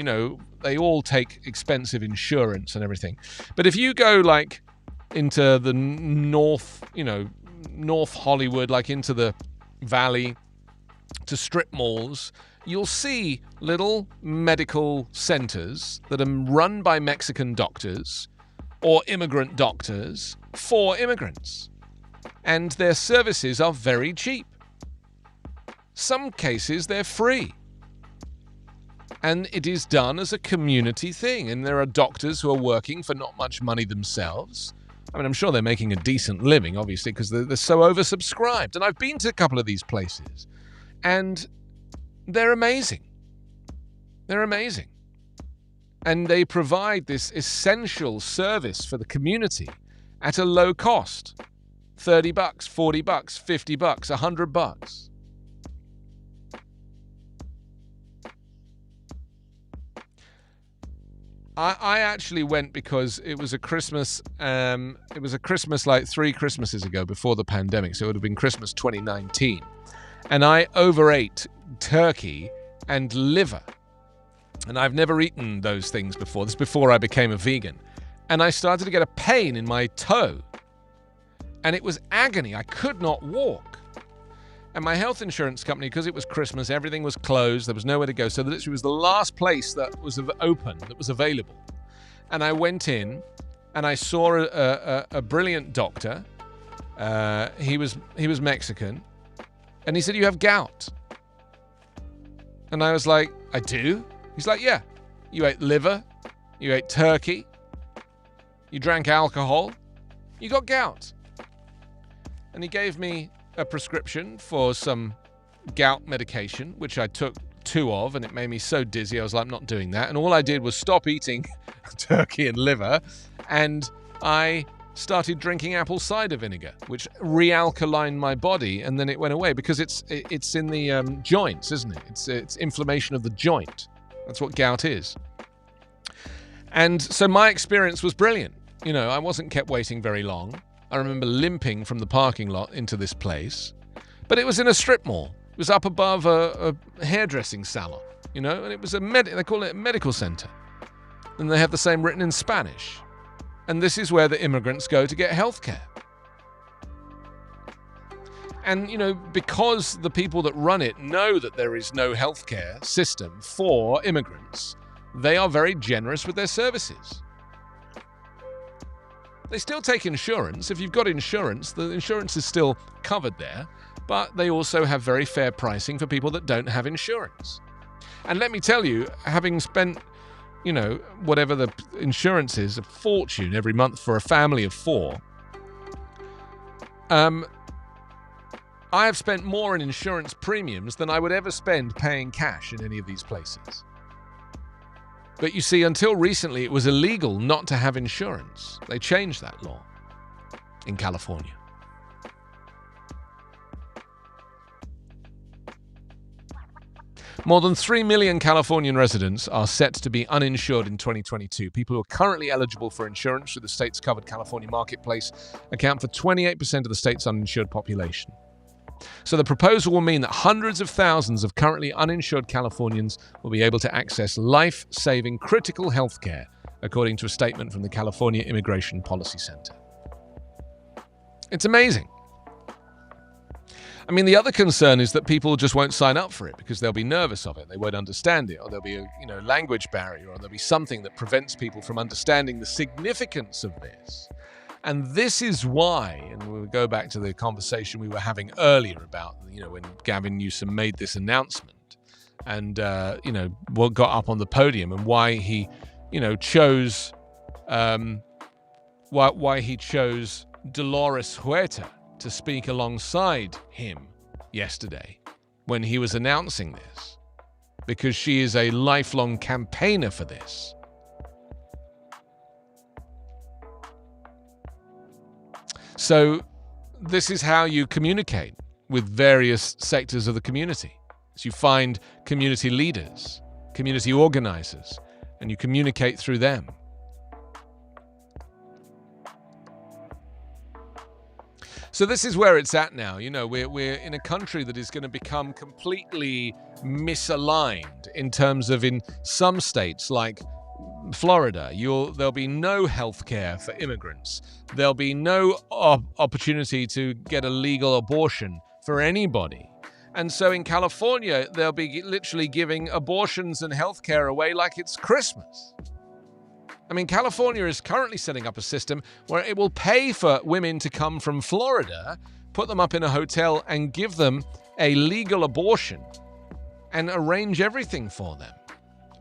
they all take expensive insurance and everything. But if you go into the north, North Hollywood, into the valley, to strip malls, you'll see little medical centers that are run by Mexican doctors or immigrant doctors for immigrants. And their services are very cheap. Some cases, they're free. And it is done as a community thing. And there are doctors who are working for not much money themselves. I mean, I'm sure they're making a decent living, obviously, because they're so oversubscribed. And I've been to a couple of these places. And they're amazing. They're amazing. And they provide this essential service for the community at a low cost. $30, $40, $50, $100. I actually went because it was a Christmas. It was a Christmas like 3 Christmases ago before the pandemic, so it would have been Christmas 2019. And I overate turkey and liver. And I've never eaten those things before. This is before I became a vegan. And I started to get a pain in my toe. And it was agony. I could not walk. And my health insurance company, because it was Christmas, everything was closed. There was nowhere to go. So that literally was the last place that was open, that was available. And I went in and I saw a brilliant doctor. He was Mexican. And he said, "You have gout." And I was like, "I do?" He's like, "Yeah. You ate liver. You ate turkey. You drank alcohol. You got gout." And he gave me a prescription for some gout medication, which I took 2 of, and it made me so dizzy. I was like, "I'm not doing that." And all I did was stop eating turkey and liver, and I started drinking apple cider vinegar, which realkalined my body, and then it went away because it's in the joints, isn't it? It's inflammation of the joint. That's what gout is. And so my experience was brilliant. You know, I wasn't kept waiting very long. I remember limping from the parking lot into this place, but it was in a strip mall. It was up above a hairdressing salon, you know, and it was they call it a medical center. And they have the same written in Spanish. And this is where the immigrants go to get healthcare. And, you know, because the people that run it know that there is no healthcare system for immigrants, they are very generous with their services. They still take insurance. If you've got insurance, the insurance is still covered there, but they also have very fair pricing for people that don't have insurance. And let me tell you, having spent, you know, whatever the insurance is, a fortune every month for a family of 4, I have spent more in insurance premiums than I would ever spend paying cash in any of these places. But you see, until recently, it was illegal not to have insurance. They changed that law in California. More than 3 million Californian residents are set to be uninsured in 2022. People who are currently eligible for insurance through the state's covered California marketplace account for 28% of the state's uninsured population. So the proposal will mean that hundreds of thousands of currently uninsured Californians will be able to access life-saving critical health care, according to a statement from the California Immigration Policy Center. It's amazing. I mean, the other concern is that people just won't sign up for it because they'll be nervous of it. They won't understand it, or there'll be a language barrier, or there'll be something that prevents people from understanding the significance of this. And this is why, and we'll go back to the conversation we were having earlier about, when Gavin Newsom made this announcement and, what got up on the podium and why he, chose, why he chose Dolores Huerta to speak alongside him yesterday when he was announcing this, because she is a lifelong campaigner for this. So this is how you communicate with various sectors of the community. So you find community leaders, community organizers, and you communicate through them. So this is where it's at now. We're in a country that is going to become completely misaligned in terms of, in some states like Florida, there'll be no health care for immigrants. There'll be no opportunity to get a legal abortion for anybody. And so in California, they'll be literally giving abortions and healthcare away like it's Christmas. I mean, California is currently setting up a system where it will pay for women to come from Florida, put them up in a hotel and give them a legal abortion and arrange everything for them,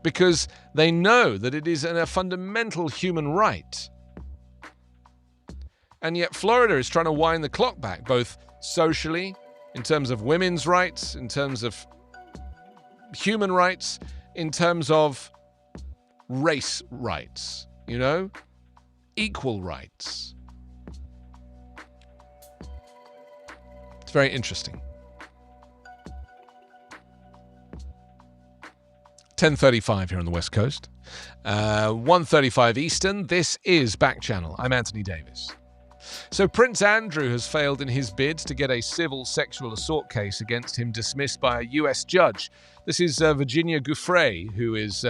because they know that it is a fundamental human right. And yet Florida is trying to wind the clock back, both socially, in terms of women's rights, in terms of human rights, in terms of race rights, equal rights. It's very interesting. 10:35 here on the West Coast. 1:35 Eastern. This is Backchannel. I'm Anthony Davis. So Prince Andrew has failed in his bid to get a civil sexual assault case against him dismissed by a US judge. This is Virginia Giuffre, who is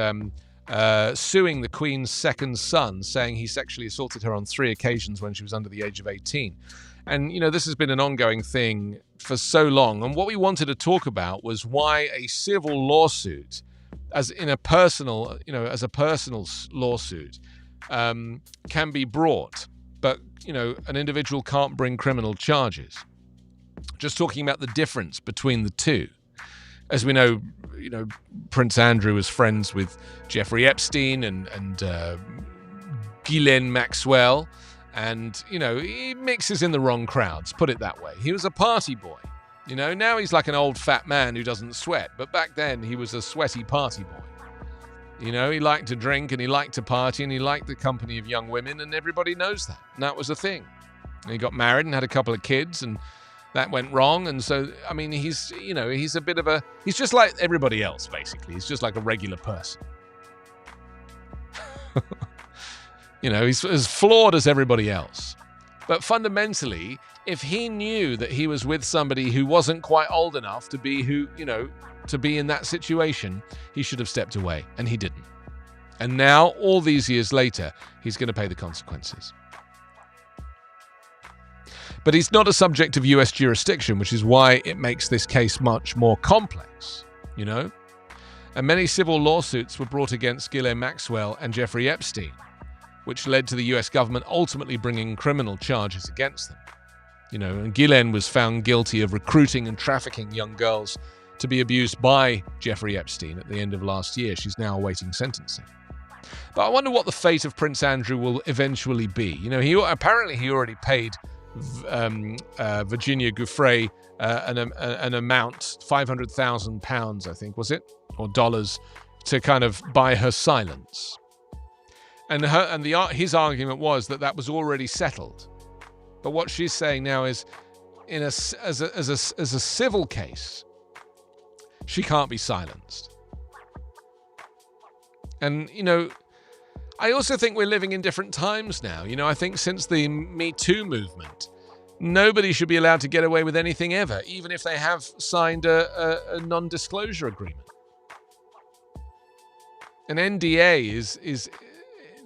suing the Queen's second son, saying he sexually assaulted her on 3 occasions when she was under the age of 18. And, this has been an ongoing thing for so long. And what we wanted to talk about was why a civil lawsuit, as a personal lawsuit, can be brought, but an individual can't bring criminal charges. Just talking about the difference between the two. As we know, Prince Andrew was friends with Jeffrey Epstein and Ghislaine Maxwell, and he mixes in the wrong crowds. Put it that way. He was a party boy. Now he's like an old fat man who doesn't sweat, but back then he was a sweaty party boy. He liked to drink and he liked to party and he liked the company of young women, and everybody knows that. And that was a thing. And he got married and had a couple of kids, and that went wrong. And so, I mean, he's just like everybody else, basically. He's just like a regular person. He's as flawed as everybody else. But fundamentally, if he knew that he was with somebody who wasn't quite old enough to be to be in that situation, he should have stepped away, and he didn't. And now, all these years later, he's going to pay the consequences. But he's not a subject of US jurisdiction, which is why it makes this case much more complex, And many civil lawsuits were brought against Ghislaine Maxwell and Jeffrey Epstein, which led to the US government ultimately bringing criminal charges against them. And Ghislaine was found guilty of recruiting and trafficking young girls to be abused by Jeffrey Epstein at the end of last year. She's now awaiting sentencing. But I wonder what the fate of Prince Andrew will eventually be. He already paid Virginia Giuffre an amount, £500,000, I think, was it? Or dollars, to kind of buy her silence. And his argument was that was already settled. But what she's saying now is, as a civil case, she can't be silenced. And, I also think we're living in different times now. I think since the Me Too movement, nobody should be allowed to get away with anything ever, even if they have signed a non-disclosure agreement. An NDA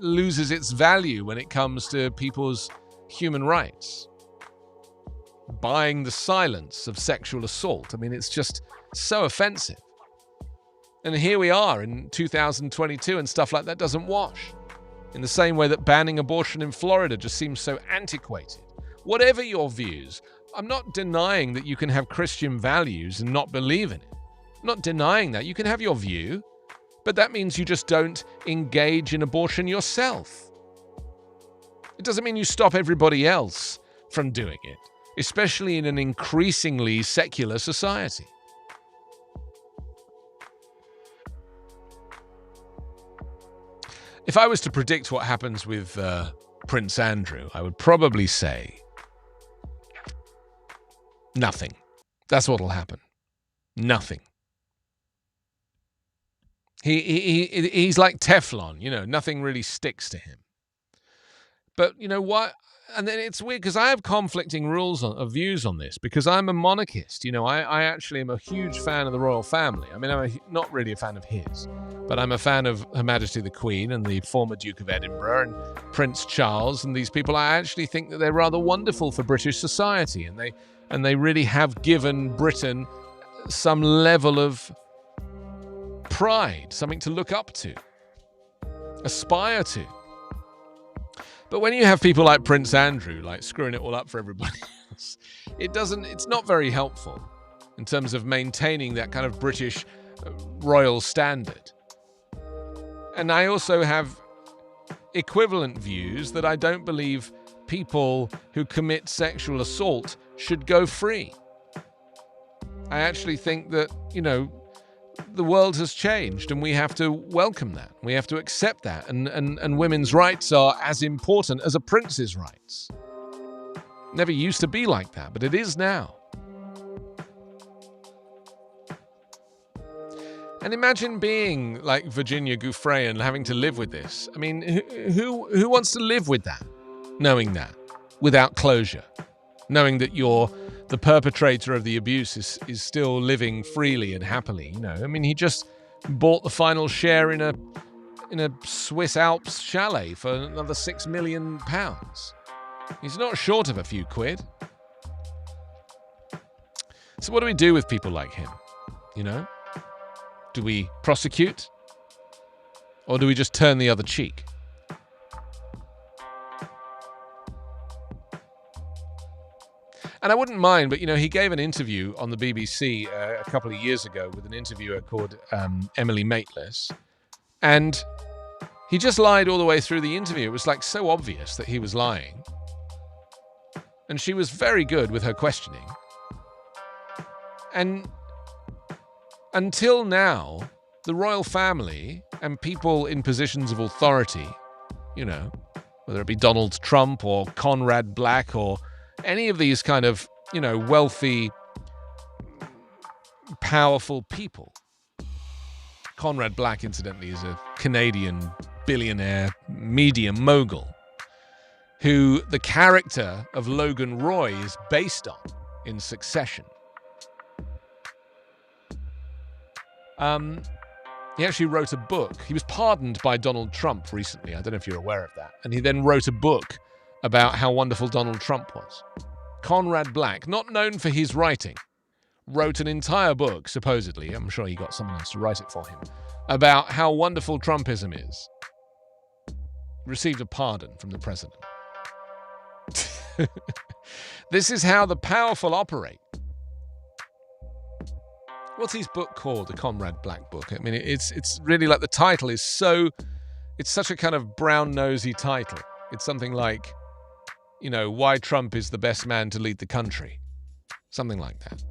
loses its value when it comes to people's human rights. Buying the silence of sexual assault. I mean, it's just so offensive. And here we are in 2022, and stuff like that doesn't wash. In the same way that banning abortion in Florida just seems so antiquated. Whatever your views, I'm not denying that you can have Christian values and not believe in it. I'm not denying that. You can have your view, but that means you just don't engage in abortion yourself. It doesn't mean you stop everybody else from doing it, especially in an increasingly secular society. If I was to predict what happens with Prince Andrew, I would probably say nothing. That's what will happen. Nothing. He's like Teflon, nothing really sticks to him. But you know what? And then it's weird because I have conflicting views on this, because I'm a monarchist. I actually am a huge fan of the royal family. I mean, I'm not really a fan of his, but I'm a fan of Her Majesty the Queen and the former Duke of Edinburgh and Prince Charles and these people. I actually think that they're rather wonderful for British society, and they really have given Britain some level of pride, something to look up to, aspire to. But when you have people like Prince Andrew, like screwing it all up for everybody else, it's not very helpful in terms of maintaining that kind of British royal standard. And I also have equivalent views that I don't believe people who commit sexual assault should go free. I actually think that, the world has changed and we have to welcome that. We have to accept that. And women's rights are as important as a prince's rights. Never used to be like that, but it is now. And imagine being like Virginia Giuffre and having to live with this. I mean, who wants to live with that? Knowing that, without closure, knowing that the perpetrator of the abuse is still living freely and happily. I mean, he just bought the final share in a Swiss Alps chalet for another £6 million. He's not short of a few quid. So what do we do with people like him? Do we prosecute? Or do we just turn the other cheek? And I wouldn't mind, but, he gave an interview on the BBC a couple of years ago with an interviewer called Emily Maitlis. And he just lied all the way through the interview. It was so obvious that he was lying. And she was very good with her questioning. And until now, the royal family and people in positions of authority, whether it be Donald Trump or Conrad Black or any of these kind of, wealthy, powerful people. Conrad Black, incidentally, is a Canadian billionaire media mogul who the character of Logan Roy is based on in Succession. He actually wrote a book. He was pardoned by Donald Trump recently. I don't know if you're aware of that. And he then wrote a book about how wonderful Donald Trump was. Conrad Black, not known for his writing, wrote an entire book, supposedly, I'm sure he got someone else to write it for him, about how wonderful Trumpism is. Received a pardon from the president. This is how the powerful operate. What's his book called, the Conrad Black book? I mean, it's really like the title is it's such a kind of brown-nosy title. It's something like, why Trump is the best man to lead the country. Something like that.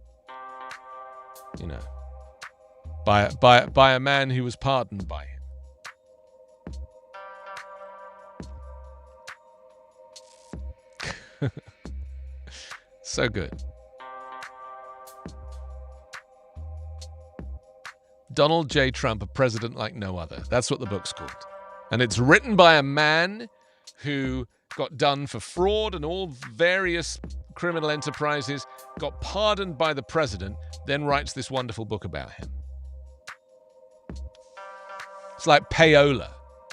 By a man who was pardoned by him. So good. Donald J. Trump, a president like no other. That's what the book's called. And it's written by a man who got done for fraud and all various criminal enterprises, got pardoned by the president, then writes this wonderful book about him. It's like payola,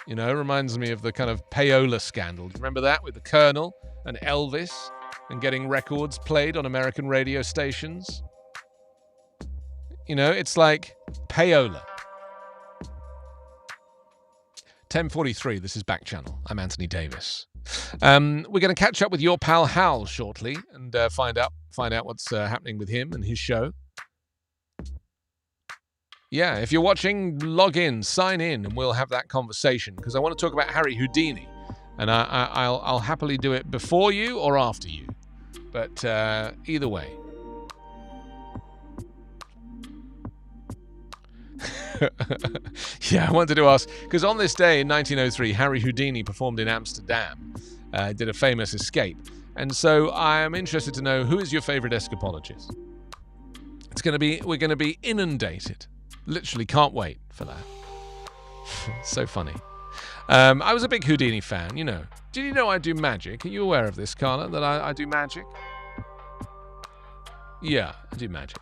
reminds me of the kind of payola scandal. Do you remember that with the Colonel and Elvis and getting records played on American radio stations? It's like payola. 10:43, this is Backchannel. I'm Anthony Davis. We're going to catch up with your pal Hal shortly and find out what's happening with him and his show. Yeah, if you're watching, log in, sign in, and we'll have that conversation because I want to talk about Harry Houdini, and I'll happily do it before you or after you, but either way. Yeah, I wanted to ask, because on this day in 1903, Harry Houdini performed in Amsterdam, did a famous escape. And so I am interested to know, who is your favorite escapologist? We're going to be inundated. Literally can't wait for that. So funny. I was a big Houdini fan, Did you know I do magic? Are you aware of this, Carla, that I do magic? Yeah, I do magic.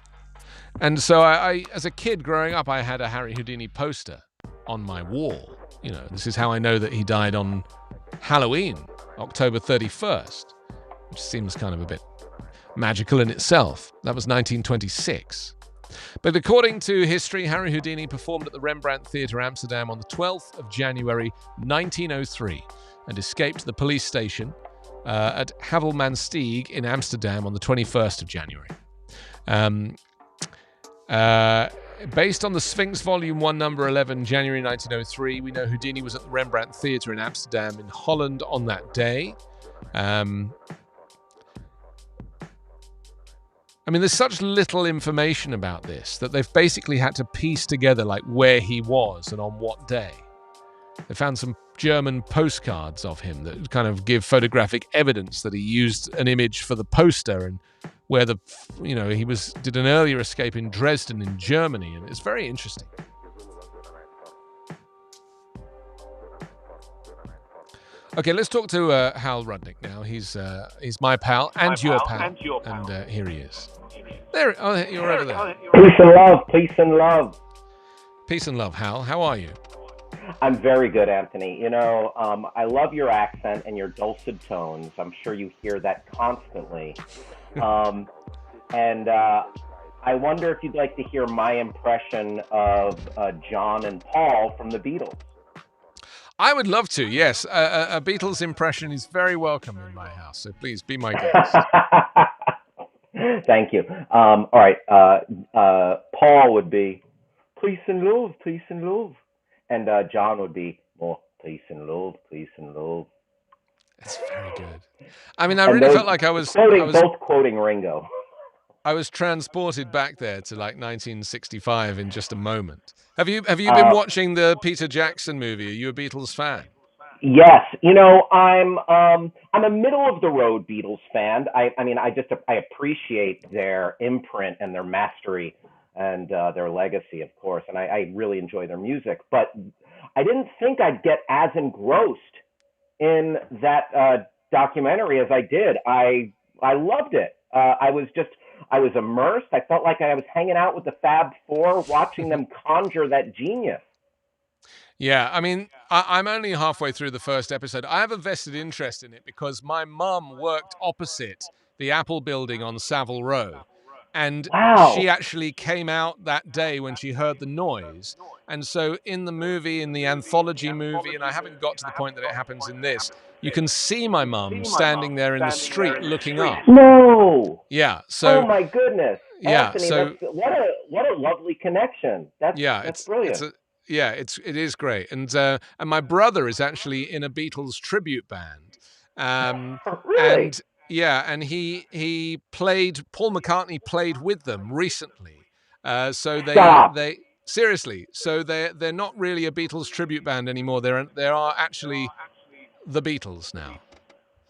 And so I, as a kid growing up, I had a Harry Houdini poster on my wall. This is how I know that he died on Halloween, October 31st, which seems kind of a bit magical in itself. That was 1926. But according to history, Harry Houdini performed at the Rembrandt Theatre, Amsterdam on the 12th of January 1903 and escaped the police station at Havelmansteeg in Amsterdam on the 21st of January. Based on the Sphinx Volume 1, Number 11, January 1903, we know Houdini was at the Rembrandt Theatre in Amsterdam in Holland on that day. I mean, there's such little information about this that they've basically had to piece together like where he was and on what day. They found some German postcards of him that kind of give photographic evidence that he used an image for the poster, and where he did an earlier escape in Dresden in Germany, and it's very interesting. Okay, let's talk to Hal Rudnick now. He's my pal and your pal, and here he is. There, you're over there. Peace and love, peace and love. Peace and love, Hal. How are you? I'm very good, Anthony. You know, I love your accent and your dulcet tones. I'm sure you hear that constantly. And I wonder if you'd like to hear my impression of John and Paul from the Beatles. I would love to, yes. A Beatles impression is very welcome in my house, so please be my guest. Thank you. All right. Paul would be, peace and love, peace and love. And John would be, more peace and love, peace and love. That's very good. I mean, I really felt like I was both quoting Ringo. I was transported back there to like 1965 in just a moment. Have you been watching the Peter Jackson movie? Are you a Beatles fan? Yes. You know, I'm a middle of the road Beatles fan. I appreciate their imprint and their mastery and their legacy, of course, and I really enjoy their music. But I didn't think I'd get as engrossed in that documentary as I did. I loved it. I was immersed. I felt like I was hanging out with the Fab Four, watching them conjure that genius. Yeah, I mean, I'm only halfway through the first episode. I have a vested interest in it because my mum worked opposite the Apple building on Savile Row. And she actually came out that day when she heard the noise. And so in the movie, in the anthology movie, and I haven't got to the point that it happens in this, you can see my mum standing there in the street looking up. No. Yeah. So. Oh my goodness. Yeah. Anthony, so what a lovely connection. That's brilliant. It is great. And my brother is actually in a Beatles tribute band. Really? And yeah, and he played. Paul McCartney played with them recently. So they seriously. So they're not really a Beatles tribute band anymore. They are actually the Beatles now.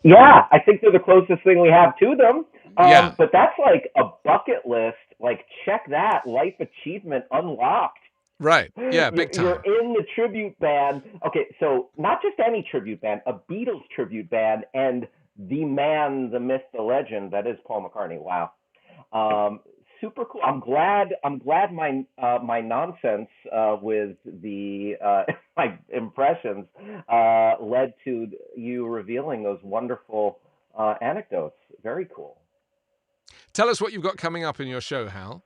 Yeah, I think they're the closest thing we have to them. Yeah. But that's like a bucket list. Like, check that, life achievement unlocked. Right. Yeah, big time. You're in the tribute band. Okay, so not just any tribute band, a Beatles tribute band, and the man, the myth, the legend that is Paul McCartney. Wow. Super cool. I'm glad my nonsense with the my impressions led to you revealing those wonderful anecdotes. Very cool. Tell us what you've got coming up in your show, Hal.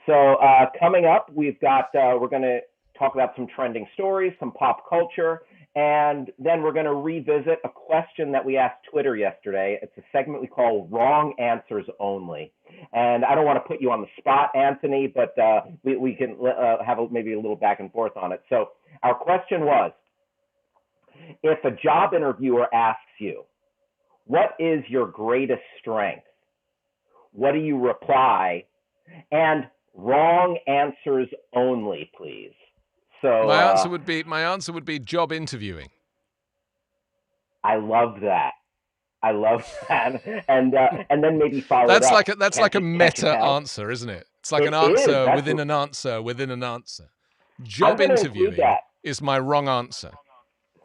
So coming up, we've got we're going to talk about some trending stories, some pop culture, and then we're going to revisit a question that we asked Twitter yesterday. It's a segment we call Wrong Answers Only. And I don't want to put you on the spot, Anthony, but we can have maybe a little back and forth on it. So our question was, if a job interviewer asks you, what is your greatest strength? What do you reply? And wrong answers only, please. So my answer would be job interviewing. I love that. And then maybe follow that's up. That's like a meta answer, isn't it? It's like an answer within an answer within an answer. Job interviewing is my wrong answer.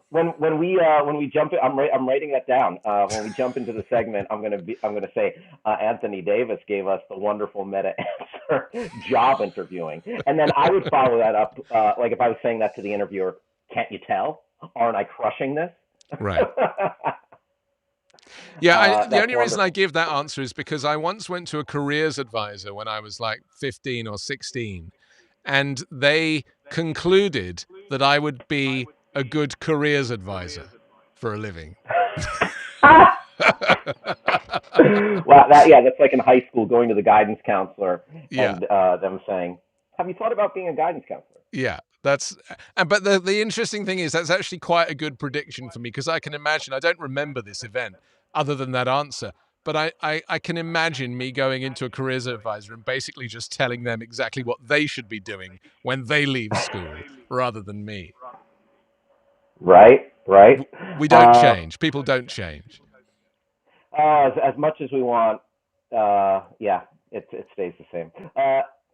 When we jump in, I'm writing that down. When we jump into the segment, I'm gonna say Anthony Davis gave us the wonderful meta answer, job interviewing, and then I would follow that up. Like if I was saying that to the interviewer, can't you tell? Aren't I crushing this? Right. Yeah, the That's only reason wonderful. I give that answer is because I once went to a careers advisor when I was like 15 or 16, and they concluded that I would be a good careers advisor for a living. Well, that's like in high school going to the guidance counselor Yeah, and them saying, "Have you thought about being a guidance counselor?" yeah. But the interesting thing is that's actually quite a good prediction for me because I can imagine, I don't remember this event other than that answer, but I can imagine me going into a careers advisor and basically just telling them exactly what they should be doing when they leave school rather than me. Right, right. We don't change. People don't change. As much as we want, yeah, it stays the same.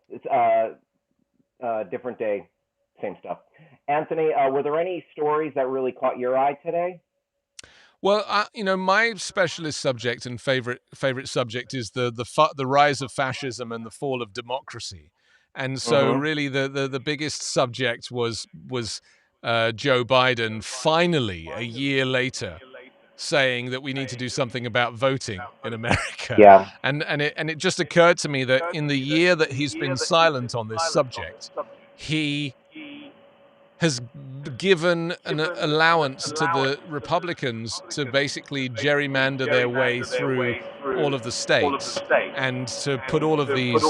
It's different day, same stuff. Anthony, were there any stories that really caught your eye today? Well, my specialist subject and favorite subject is the rise of fascism and the fall of democracy, and so Mm-hmm. really the biggest subject was Joe Biden finally a year later saying that we need to do something about voting in America, Yeah. and it just occurred to me that in the year that he's been silent on this subject, he has given an allowance to the Republicans to basically gerrymander their way through all of the states and to put all of these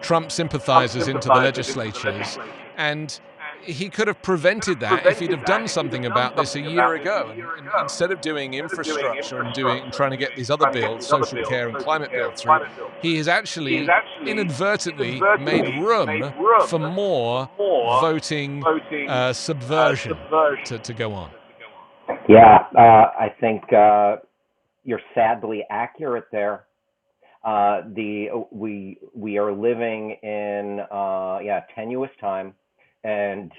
Trump sympathizers into the legislatures. And he could have prevented that if he'd have done something about this a year ago. And instead of doing infrastructure and trying to get these other bills, social care and climate bill through, he has actually inadvertently made room for more voting subversion to go on. Yeah, I think you're sadly accurate there. The we are living in tenuous time, and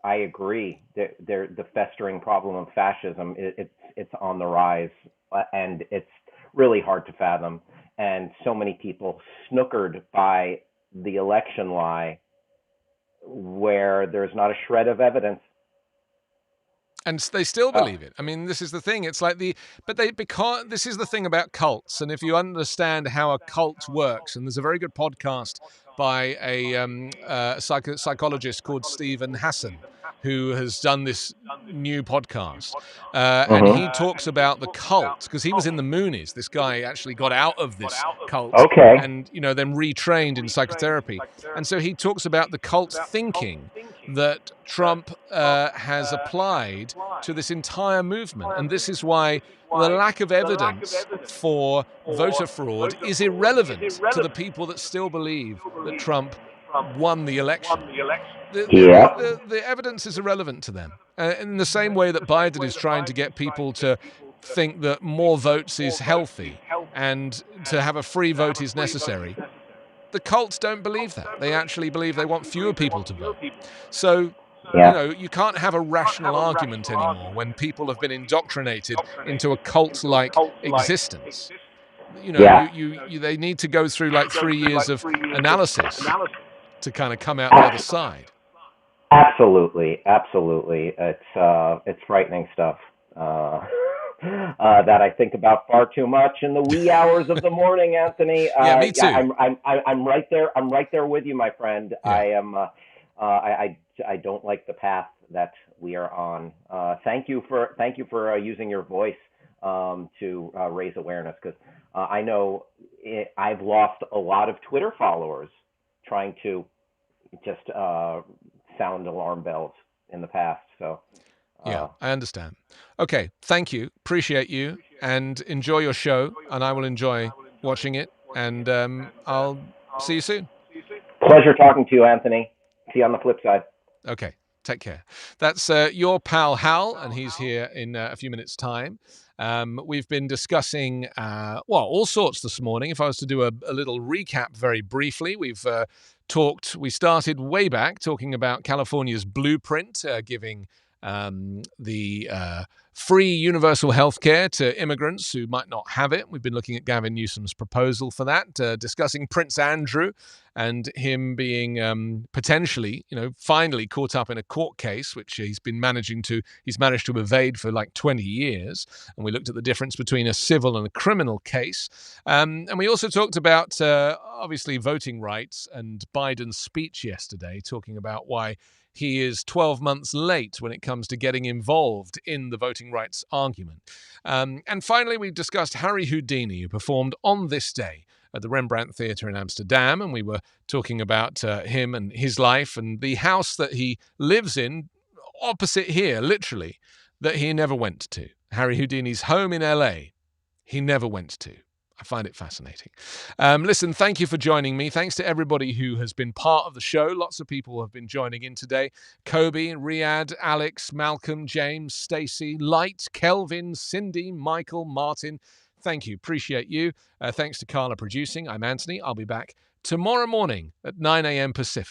I agree that the festering problem of fascism it's on the rise, and it's really hard to fathom. And so many people snookered by the election lie, where there's not a shred of evidence. And they still believe it. I mean, this is the thing. It's like because this is the thing about cults. And if you understand how a cult works, and there's a very good podcast by a psychologist called Stephen Hassan, who has done this new podcast, and he Mm-hmm. talks about the cult because he was in the Moonies. This guy actually got out of this cult Okay. and then retrained in psychotherapy, and so he talks about the cult thinking that Trump has applied to this entire movement. And this is why the lack of evidence for voter fraud is irrelevant to the people that still believe that Trump won the election. The evidence is irrelevant to them. In the same way that Biden is trying to get people to think that more votes is healthy and to have a free vote is necessary, the cults don't believe that. They actually believe they want fewer people to vote. So, you can't have a rational argument anymore when people have been indoctrinated into a cult-like existence. They need to go through like 3 years of analysis to kind of come out the other side. Absolutely, absolutely. It's frightening stuff. That I think about far too much in the wee hours of the morning, Anthony. Yeah, me too. I'm right there. I'm right there with you, my friend. Yeah. I am. I don't like the path that we are on. Thank you for using your voice to raise awareness, because I know I've lost a lot of Twitter followers trying to just sound alarm bells in the past. So. Yeah, I understand. Okay, thank you. Appreciate you, and enjoy your show, and I will enjoy watching it, and I'll see you soon. Pleasure talking to you, Anthony. See you on the flip side. Okay, take care. That's your pal Hal, and he's here in a few minutes' time. We've been discussing, all sorts this morning. If I was to do a little recap very briefly, we started way back talking about California's blueprint, giving the free universal health care to immigrants who might not have it. We've been looking at Gavin Newsom's proposal for that, discussing Prince Andrew and him being potentially, finally caught up in a court case, which he's managed to evade for like 20 years. And we looked at the difference between a civil and a criminal case. And we also talked about, obviously, voting rights and Biden's speech yesterday, talking about why he is 12 months late when it comes to getting involved in the voting rights argument. And finally, we discussed Harry Houdini, who performed on this day at the Rembrandt Theatre in Amsterdam, and we were talking about him and his life and the house that he lives in opposite here, literally, that he never went to. Harry Houdini's home in LA, he never went to. I find it fascinating. Listen, thank you for joining me. Thanks to everybody who has been part of the show. Lots of people have been joining in today. Kobe, Riyadh, Alex, Malcolm, James, Stacey, Light, Kelvin, Cindy, Michael, Martin. Thank you. Appreciate you. Thanks to Carla producing. I'm Anthony. I'll be back tomorrow morning at 9 a.m. Pacific.